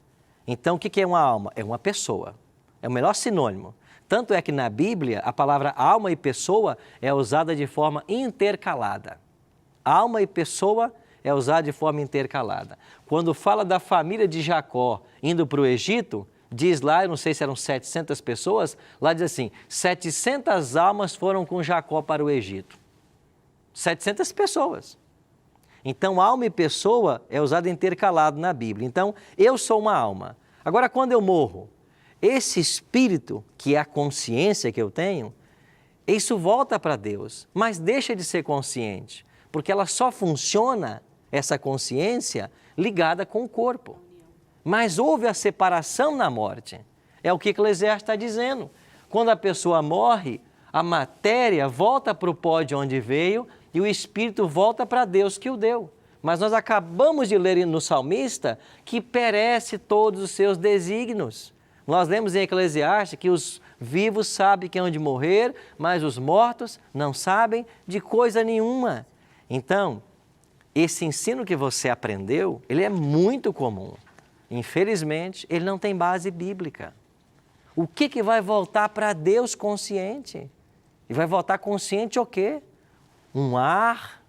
Então, o que é uma alma? É uma pessoa. É o melhor sinônimo. Tanto é que na Bíblia, a palavra alma e pessoa é usada de forma intercalada. Alma e pessoa é usada de forma intercalada. Quando fala da família de Jacó indo para o Egito, diz lá, eu não sei se eram 700 pessoas, lá diz assim, 700 almas foram com Jacó para o Egito. 700 pessoas. Então, alma e pessoa é usado intercalado na Bíblia. Então, eu sou uma alma. Agora, quando eu morro, esse espírito, que é a consciência que eu tenho, isso volta para Deus, mas deixa de ser consciente, porque ela só funciona, essa consciência, ligada com o corpo. Mas houve a separação na morte. É o que Eclesiastes está dizendo. Quando a pessoa morre, a matéria volta para o pó de onde veio e o espírito volta para Deus que o deu. Mas nós acabamos de ler no salmista que perece todos os seus desígnios. Nós lemos em Eclesiastes que os vivos sabem que hão de morrer, mas os mortos não sabem de coisa nenhuma. Então, esse ensino que você aprendeu, ele é muito comum. Infelizmente, ele não tem base bíblica. O que vai voltar para Deus consciente? E vai voltar consciente o quê? Um ar?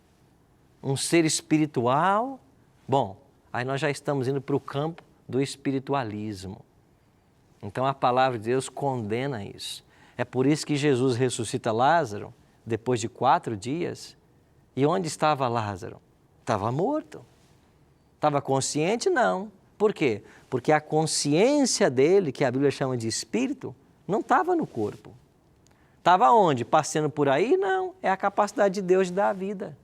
Um ser espiritual? Bom, aí nós já estamos indo para o campo do espiritualismo. Então a palavra de Deus condena isso. É por isso que Jesus ressuscita Lázaro depois de 4 dias. E onde estava Lázaro? Estava morto. Estava consciente? Não. Por quê? Porque a consciência dele, que a Bíblia chama de espírito, não estava no corpo. Estava onde? Passeando por aí? Não. É a capacidade de Deus de dar a vida.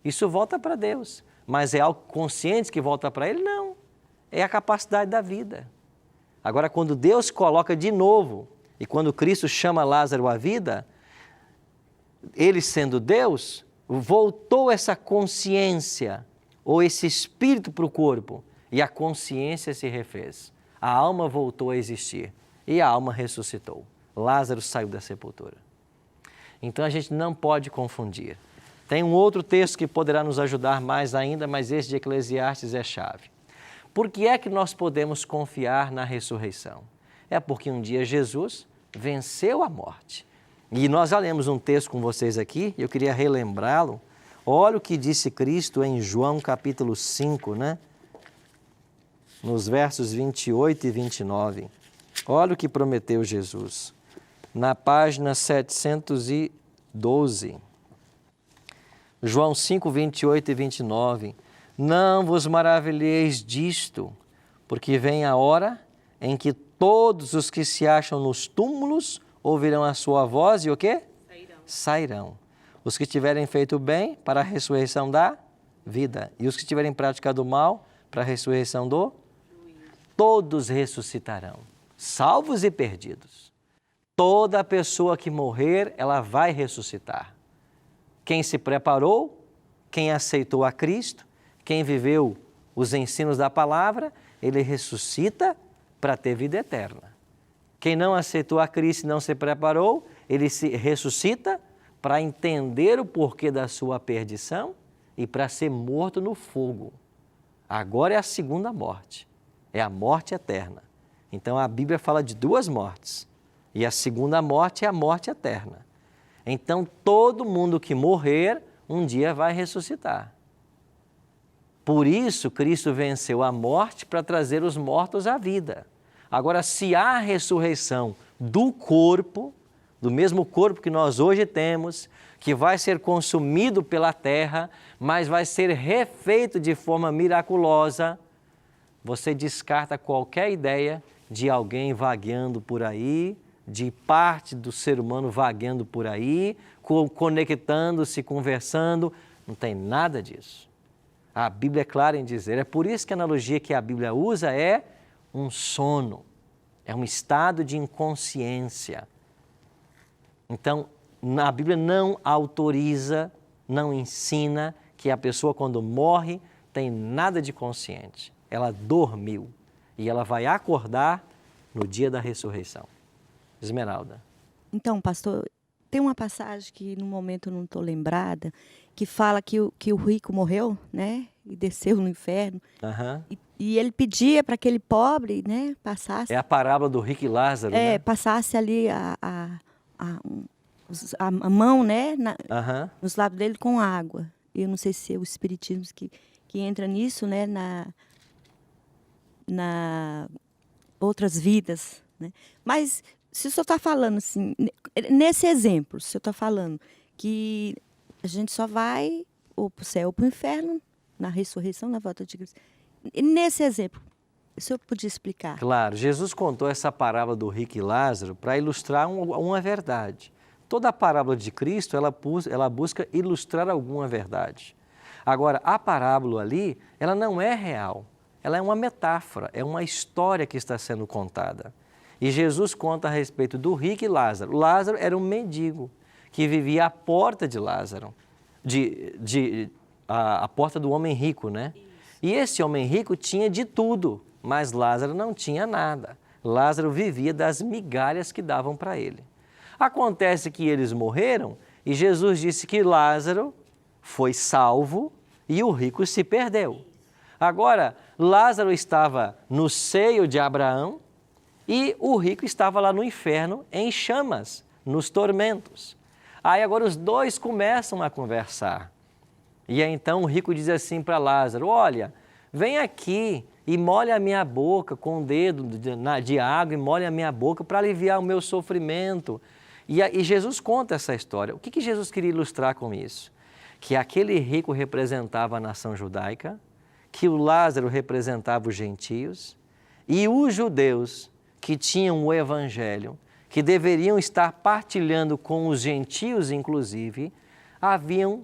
Isso volta para Deus. Mas é algo consciente que volta para ele? Não. É a capacidade da vida. Agora, quando Deus coloca de novo, e quando Cristo chama Lázaro à vida, ele sendo Deus, voltou essa consciência, ou esse espírito para o corpo, e a consciência se refez. A alma voltou a existir, e a alma ressuscitou. Lázaro saiu da sepultura. Então, a gente não pode confundir. Tem um outro texto que poderá nos ajudar mais ainda, mas esse de Eclesiastes é chave. Por que é que nós podemos confiar na ressurreição? É porque um dia Jesus venceu a morte. E nós já lemos um texto com vocês aqui, eu queria relembrá-lo. Olha o que disse Cristo em João capítulo 5, né? Nos versos 28 e 29. Olha o que prometeu Jesus. Na página 712, João 5, 28 e 29. Não vos maravilheis disto, porque vem a hora em que todos os que se acham nos túmulos ouvirão a sua voz e o quê? Sairão. Os que tiverem feito bem para a ressurreição da vida, e os que tiverem praticado o mal para a ressurreição do todos ressuscitarão, salvos e perdidos. Toda pessoa que morrer, ela vai ressuscitar. Quem se preparou, quem aceitou a Cristo, quem viveu os ensinos da palavra, ele ressuscita para ter vida eterna. Quem não aceitou a Cristo e não se preparou, ele se ressuscita para entender o porquê da sua perdição e para ser morto no fogo. Agora é a segunda morte, é a morte eterna. Então a Bíblia fala de duas mortes, e a segunda morte é a morte eterna. Então todo mundo que morrer, um dia vai ressuscitar. Por isso Cristo venceu a morte para trazer os mortos à vida. Agora, se há ressurreição do corpo, do mesmo corpo que nós hoje temos, que vai ser consumido pela terra, mas vai ser refeito de forma miraculosa, você descarta qualquer ideia de alguém vagueando por aí, de parte do ser humano vagueando por aí, conectando-se, conversando. Não tem nada disso. A Bíblia é clara em dizer, é por isso que a analogia que a Bíblia usa é um sono, é um estado de inconsciência. Então, a Bíblia não autoriza, não ensina que a pessoa quando morre tem nada de consciente. Ela dormiu e ela vai acordar no dia da ressurreição. Esmeralda. Então, pastor, tem uma passagem que no momento eu não estou lembrada, que fala que o rico morreu, né? E desceu no inferno. Uhum. E ele pedia para aquele pobre, né? Passasse. É a parábola do rico e Lázaro, né? Passasse ali a mão, né? Nos lábios dele com água. Eu não sei se é o espiritismo que entra nisso, né? Na outras vidas, né? Mas se o senhor está falando assim, nesse exemplo, o senhor está falando que a gente só vai ou para o céu ou para o inferno, na ressurreição, na volta de Cristo. Nesse exemplo, o senhor podia explicar? Claro, Jesus contou essa parábola do rico e Lázaro para ilustrar uma verdade. Toda a parábola de Cristo, ela busca ilustrar alguma verdade. Agora, a parábola ali, ela não é real. Ela é uma metáfora, é uma história que está sendo contada. E Jesus conta a respeito do rico e Lázaro. Lázaro era um mendigo que vivia à porta de Lázaro, a porta do homem rico, né? E esse homem rico tinha de tudo, mas Lázaro não tinha nada. Lázaro vivia das migalhas que davam para ele. Acontece que eles morreram e Jesus disse que Lázaro foi salvo e o rico se perdeu. Agora, Lázaro estava no seio de Abraão e o rico estava lá no inferno, em chamas, nos tormentos. Aí agora os dois começam a conversar. E aí, então o rico diz assim para Lázaro, olha, vem aqui e molha a minha boca com o dedo de água e molha a minha boca para aliviar o meu sofrimento. E Jesus conta essa história. O que Jesus queria ilustrar com isso? Que aquele rico representava a nação judaica, que o Lázaro representava os gentios e os judeus que tinham o evangelho, que deveriam estar partilhando com os gentios, inclusive, haviam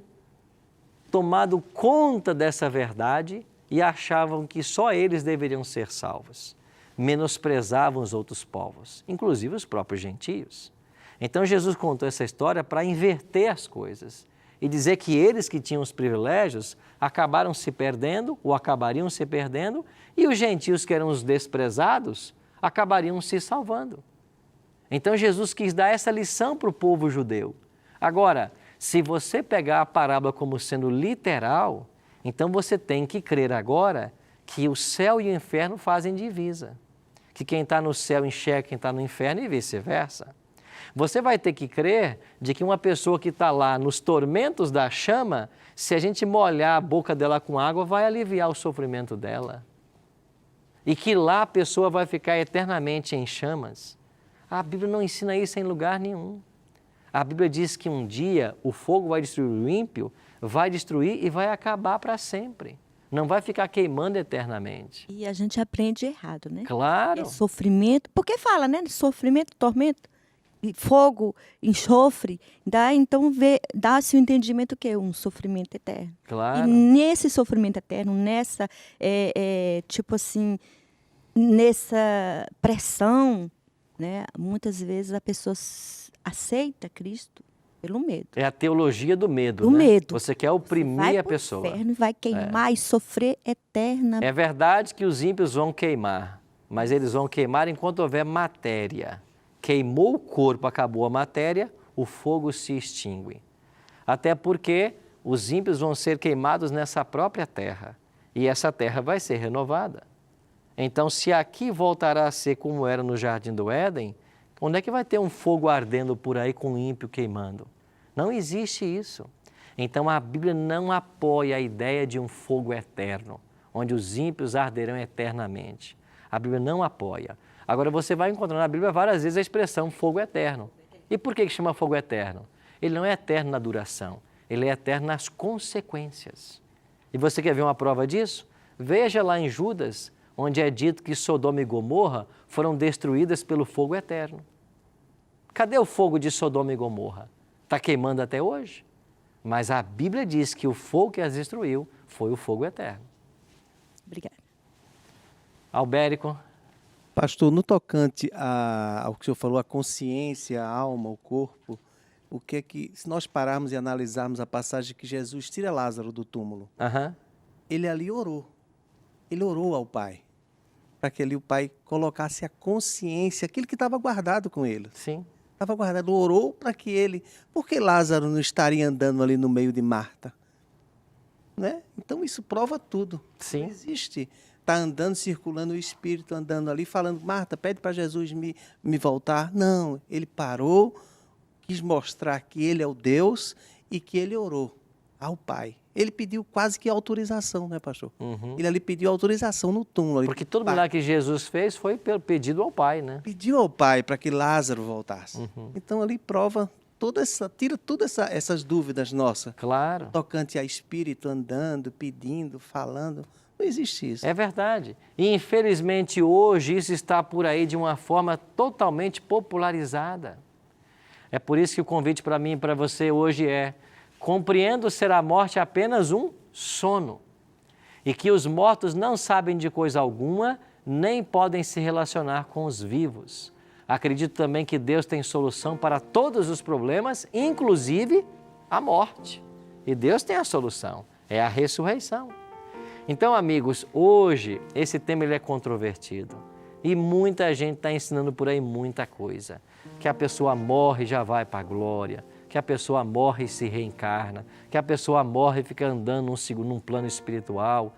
tomado conta dessa verdade e achavam que só eles deveriam ser salvos. Menosprezavam os outros povos, inclusive os próprios gentios. Então Jesus contou essa história para inverter as coisas e dizer que eles que tinham os privilégios acabaram se perdendo ou acabariam se perdendo e os gentios que eram os desprezados acabariam se salvando. Então Jesus quis dar essa lição para o povo judeu. Agora, se você pegar a parábola como sendo literal, então você tem que crer agora que o céu e o inferno fazem divisa. Que quem está no céu enxerga quem está no inferno e vice-versa. Você vai ter que crer de que uma pessoa que está lá nos tormentos da chama, se a gente molhar a boca dela com água, vai aliviar o sofrimento dela. e que lá a pessoa vai ficar eternamente em chamas. A Bíblia não ensina isso em lugar nenhum. A Bíblia diz que um dia o fogo vai destruir o ímpio, vai destruir e vai acabar para sempre. Não vai ficar queimando eternamente. E a gente aprende errado, né? Claro. É sofrimento, porque fala, né? Sofrimento, tormento, e fogo, enxofre, então dá-se o entendimento que é um sofrimento eterno. Claro. E nesse sofrimento eterno, nessa, tipo assim, nessa pressão, né? Muitas vezes a pessoa aceita Cristo pelo medo. É a teologia do medo, Do né? medo. Você quer oprimir Vai a pro pessoa. inferno, vai queimar e sofrer eterna. É verdade que os ímpios vão queimar, mas eles vão queimar enquanto houver matéria. Queimou o corpo, acabou a matéria, o fogo se extingue. Até porque os ímpios vão ser queimados nessa própria terra e essa terra vai ser renovada. Então, se aqui voltará a ser como era no Jardim do Éden, onde é que vai ter um fogo ardendo por aí com o ímpio queimando? Não existe isso. Então, a Bíblia não apoia a ideia de um fogo eterno, onde os ímpios arderão eternamente. A Bíblia não apoia. Agora, você vai encontrar na Bíblia várias vezes a expressão fogo eterno. E por que chama fogo eterno? Ele não é eterno na duração, ele é eterno nas consequências. E você quer ver uma prova disso? Veja lá em Judas, onde é dito que Sodoma e Gomorra foram destruídas pelo fogo eterno. Cadê o fogo de Sodoma e Gomorra? Está queimando até hoje? Mas a Bíblia diz que o fogo que as destruiu foi o fogo eterno. Obrigada. Albérico. Pastor, no tocante ao que o senhor falou, a consciência, a alma, o corpo, o que é que, se nós pararmos e analisarmos a passagem que Jesus tira Lázaro do túmulo, ele ali orou. Ele orou ao Pai, para que ali o Pai colocasse a consciência, aquilo que estava guardado com ele. Sim. Estava guardado, orou para que ele... Por que Lázaro não estaria andando ali no meio de Marta? Né? Então isso prova tudo. Sim. Não existe. Está andando, circulando o Espírito, andando ali, falando, Marta, pede para Jesus me voltar. Não, ele parou, quis mostrar que ele é o Deus e que ele orou ao Pai. Ele pediu quase que autorização, né, pastor? Ele ali pediu autorização no túmulo. Porque tudo lá que Jesus fez foi pelo pedido ao Pai, né? Pediu ao Pai para que Lázaro voltasse. Então ali prova tira todas essas dúvidas nossas. Claro. Tocante a Espírito andando, pedindo, falando. Não existe isso. É verdade. E infelizmente hoje isso está por aí de uma forma totalmente popularizada. É por isso que o convite para mim e para você hoje é: compreendo ser a morte apenas um sono, e que os mortos não sabem de coisa alguma, nem podem se relacionar com os vivos. Acredito também que Deus tem solução para todos os problemas, inclusive a morte. E Deus tem a solução, é a ressurreição. Então, amigos, hoje esse tema ele é controvertido e muita gente está ensinando por aí muita coisa. Que a pessoa morre e já vai para a glória, que a pessoa morre e se reencarna, que a pessoa morre e fica andando num plano espiritual.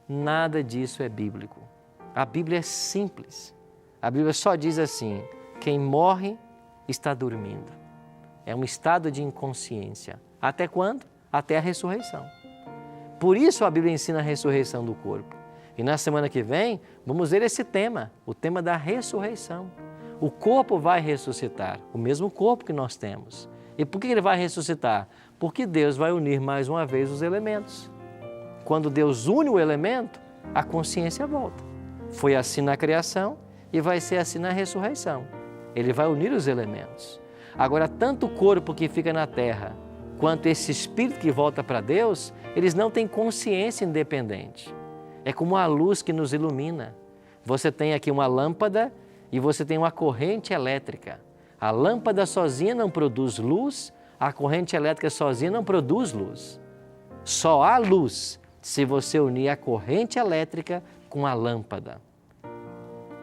Nada disso é bíblico. A Bíblia é simples. A Bíblia só diz assim: quem morre está dormindo. É um estado de inconsciência. Até quando? Até a ressurreição. Por isso a Bíblia ensina a ressurreição do corpo. E na semana que vem vamos ver esse tema, o tema da ressurreição. O corpo vai ressuscitar, o mesmo corpo que nós temos. E por que ele vai ressuscitar? Porque Deus vai unir mais uma vez os elementos. Quando Deus une o elemento, a consciência volta. Foi assim na criação e vai ser assim na ressurreição. Ele vai unir os elementos. Agora, tanto o corpo que fica na terra, quanto esse espírito que volta para Deus, eles não têm consciência independente. É como a luz que nos ilumina. Você tem aqui uma lâmpada e você tem uma corrente elétrica. A lâmpada sozinha não produz luz, a corrente elétrica sozinha não produz luz. Só há luz se você unir a corrente elétrica com a lâmpada.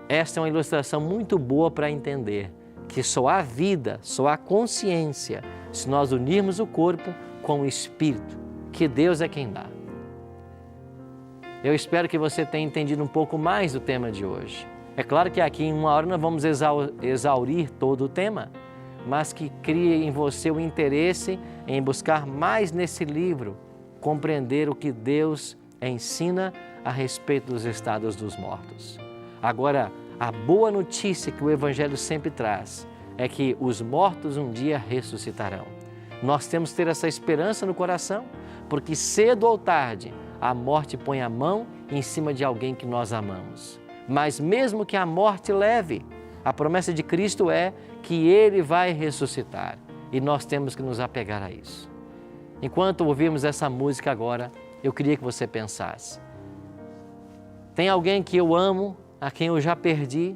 Esta é uma ilustração muito boa para entender que só há vida, só há consciência se nós unirmos o corpo com o espírito, que Deus é quem dá. Eu espero que você tenha entendido um pouco mais do tema de hoje. É claro que aqui em uma hora nós vamos exaurir todo o tema, mas que crie em você o interesse em buscar mais nesse livro, compreender o que Deus ensina a respeito dos estados dos mortos. Agora, a boa notícia que o Evangelho sempre traz é que os mortos um dia ressuscitarão. Nós temos que ter essa esperança no coração, porque cedo ou tarde a morte põe a mão em cima de alguém que nós amamos. Mas mesmo que a morte leve, a promessa de Cristo é que Ele vai ressuscitar e nós temos que nos apegar a isso. Enquanto ouvimos essa música agora, eu queria que você pensasse: tem alguém que eu amo, a quem eu já perdi?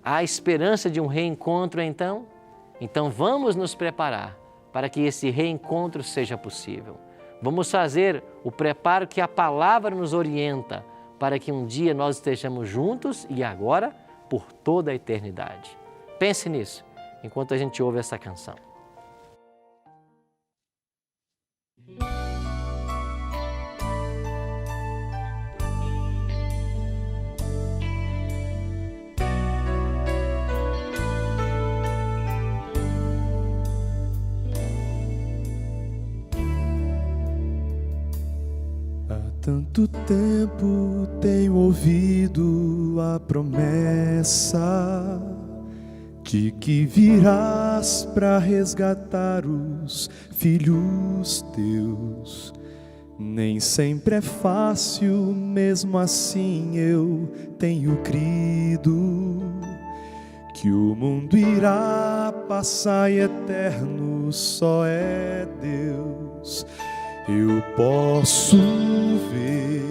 Há esperança de um reencontro então? Então vamos nos preparar para que esse reencontro seja possível. Vamos fazer o preparo que a palavra nos orienta para que um dia nós estejamos juntos e agora por toda a eternidade. Pense nisso enquanto a gente ouve essa canção. Tanto tempo tenho ouvido a promessa de que virás para resgatar os filhos teus. Nem sempre é fácil, mesmo assim eu tenho crido que o mundo irá passar e eterno só é Deus. Eu posso ver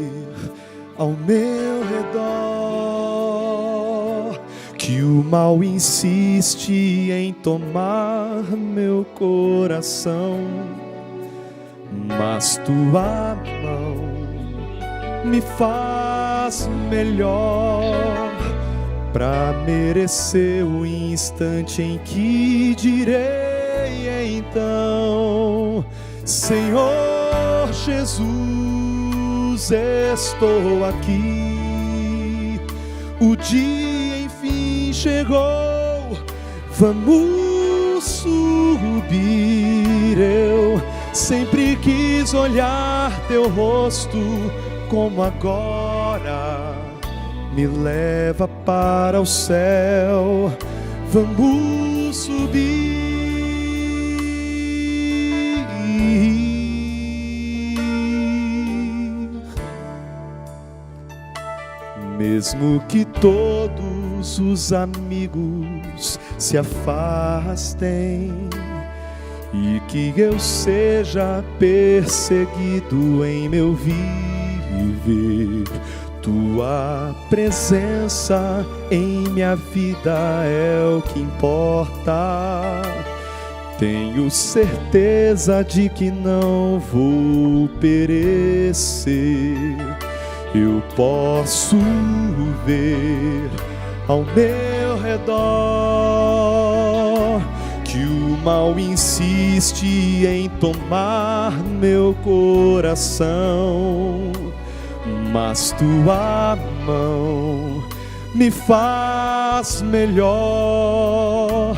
ao meu redor que o mal insiste em tomar meu coração, mas tua mão me faz melhor para merecer o instante em que direi então: Senhor Jesus, estou aqui. O dia enfim chegou, vamos subir. Eu sempre quis olhar teu rosto como agora. Me leva para o céu, vamos subir. Mesmo que todos os amigos se afastem e que eu seja perseguido em meu viver, tua presença em minha vida é o que importa. Tenho certeza de que não vou perecer. Eu posso ver ao meu redor que o mal insiste em tomar meu coração, mas tua mão me faz melhor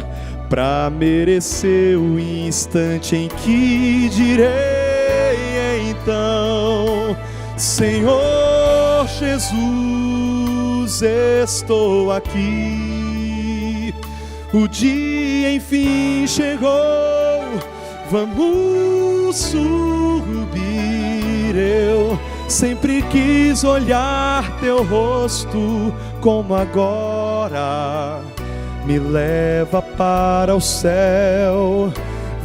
para merecer o instante em que direi então: Senhor Jesus, estou aqui. O dia enfim chegou, vamos subir. Eu sempre quis olhar teu rosto como agora. Me leva para o céu,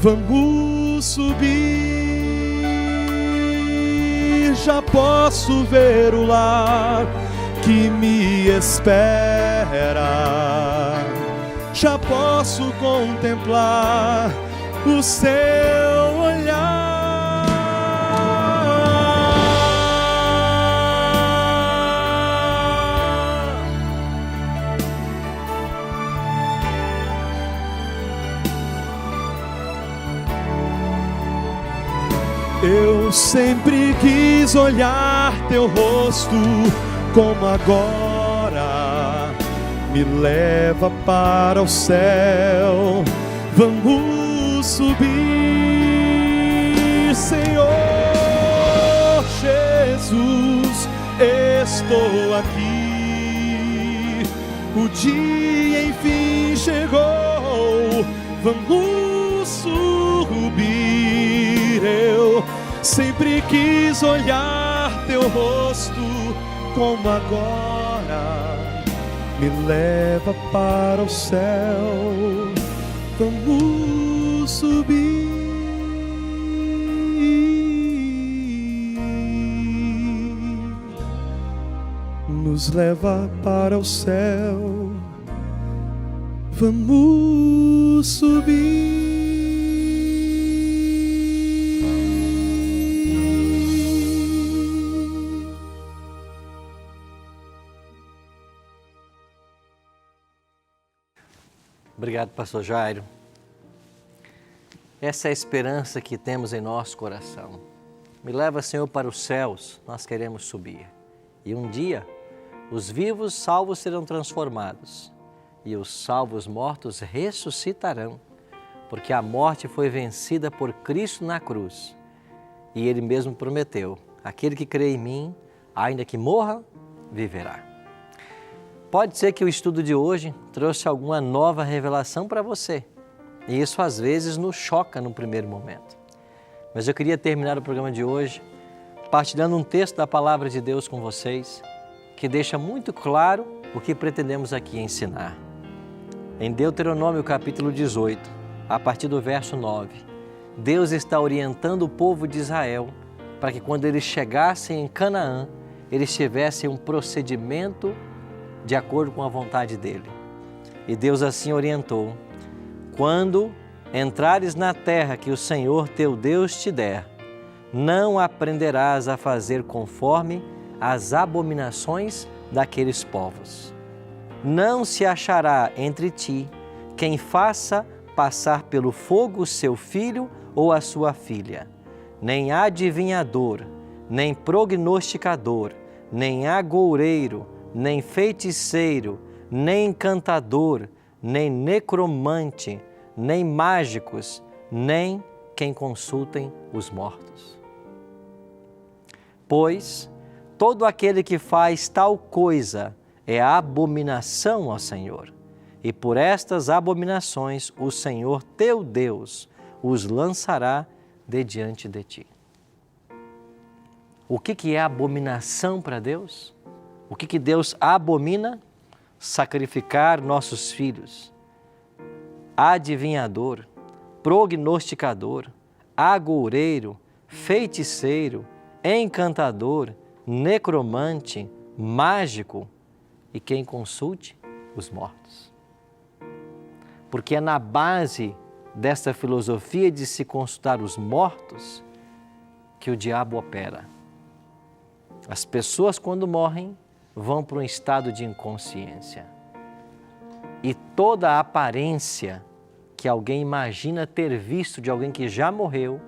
vamos subir. Já posso ver o lar que me espera. Já posso contemplar o seu olhar. Eu sempre quis olhar teu rosto como agora. Me leva para o céu, vamos subir. Senhor Jesus, estou aqui. O dia enfim chegou, vamos subir. Eu sempre quis olhar teu rosto como agora. Me leva para o céu, vamos subir. Nos leva para o céu, vamos subir. Obrigado, pastor Jairo. Essa é a esperança que temos em nosso coração. Me leva, Senhor, para os céus, nós queremos subir. E um dia, os vivos salvos serão transformados e os salvos mortos ressuscitarão, porque a morte foi vencida por Cristo na cruz. E Ele mesmo prometeu, aquele que crê em mim, ainda que morra, viverá. Pode ser que o estudo de hoje trouxe alguma nova revelação para você. E isso às vezes nos choca no primeiro momento. Mas eu queria terminar o programa de hoje partilhando um texto da Palavra de Deus com vocês, que deixa muito claro o que pretendemos aqui ensinar. Em Deuteronômio capítulo 18, a partir do verso 9, Deus está orientando o povo de Israel para que quando eles chegassem em Canaã, eles tivessem um procedimento de acordo com a vontade dele. E Deus assim orientou: quando entrares na terra que o Senhor teu Deus te der, não aprenderás a fazer conforme as abominações daqueles povos. Não se achará entre ti quem faça passar pelo fogo seu filho ou a sua filha, nem adivinhador, nem prognosticador, nem agoureiro, nem feiticeiro, nem encantador, nem necromante, nem mágicos, nem quem consultem os mortos. Pois todo aquele que faz tal coisa é abominação ao Senhor, e por estas abominações o Senhor teu Deus os lançará de diante de ti. O que é abominação para Deus? O que Deus abomina? Sacrificar nossos filhos. Adivinhador, prognosticador, agoureiro, feiticeiro, encantador, necromante, mágico e quem consulte os mortos. Porque é na base desta filosofia de se consultar os mortos que o diabo opera. As pessoas, quando morrem, vão para um estado de inconsciência. E toda a aparência que alguém imagina ter visto de alguém que já morreu,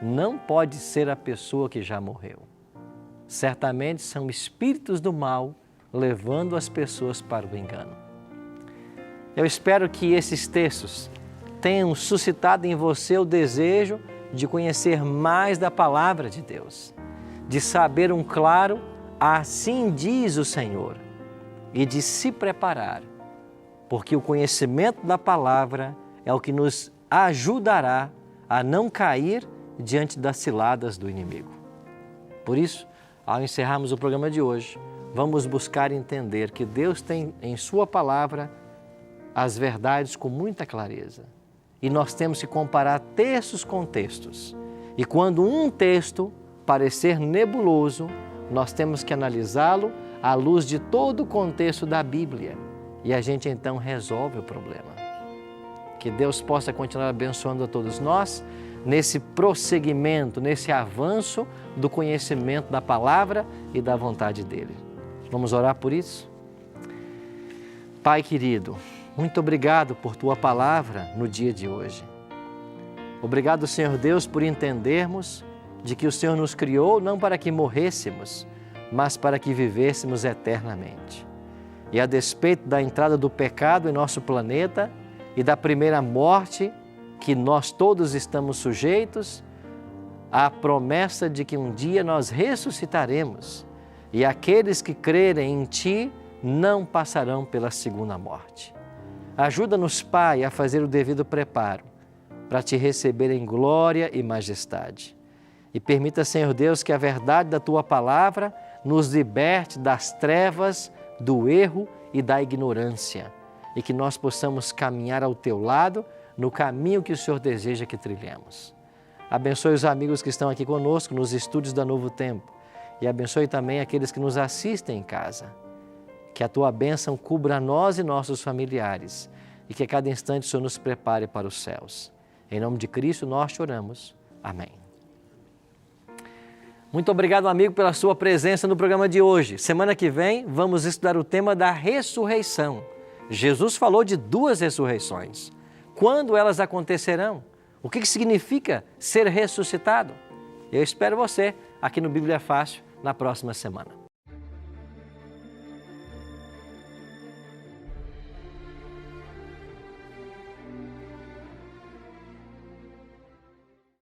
não pode ser a pessoa que já morreu. Certamente são espíritos do mal levando as pessoas para o engano. Eu espero que esses textos tenham suscitado em você o desejo de conhecer mais da Palavra de Deus, de saber um claro assim diz o Senhor, e de se preparar, porque o conhecimento da palavra é o que nos ajudará a não cair diante das ciladas do inimigo. Por isso, ao encerrarmos o programa de hoje, vamos buscar entender que Deus tem em sua palavra as verdades com muita clareza. E nós temos que comparar textos com textos. E quando um texto parecer nebuloso, nós temos que analisá-lo à luz de todo o contexto da Bíblia. E a gente então resolve o problema. Que Deus possa continuar abençoando a todos nós nesse prosseguimento, nesse avanço do conhecimento da palavra e da vontade dele. Vamos orar por isso? Pai querido, muito obrigado por tua palavra no dia de hoje. Obrigado, Senhor Deus, por entendermos de que o Senhor nos criou não para que morrêssemos, mas para que vivêssemos eternamente. E a despeito da entrada do pecado em nosso planeta e da primeira morte que nós todos estamos sujeitos, a promessa de que um dia nós ressuscitaremos e aqueles que crerem em Ti não passarão pela segunda morte. Ajuda-nos, Pai, a fazer o devido preparo para Te receber em glória e majestade. E permita, Senhor Deus, que a verdade da Tua palavra nos liberte das trevas, do erro e da ignorância, e que nós possamos caminhar ao Teu lado no caminho que o Senhor deseja que trilhemos. Abençoe os amigos que estão aqui conosco nos estúdios da Novo Tempo e abençoe também aqueles que nos assistem em casa. Que a Tua bênção cubra nós e nossos familiares e que a cada instante o Senhor nos prepare para os céus. Em nome de Cristo nós te oramos. Amém. Muito obrigado, amigo, pela sua presença no programa de hoje. Semana que vem vamos estudar o tema da ressurreição. Jesus falou de 2 ressurreições. Quando elas acontecerão? O que significa ser ressuscitado? Eu espero você aqui no Bíblia Fácil na próxima semana.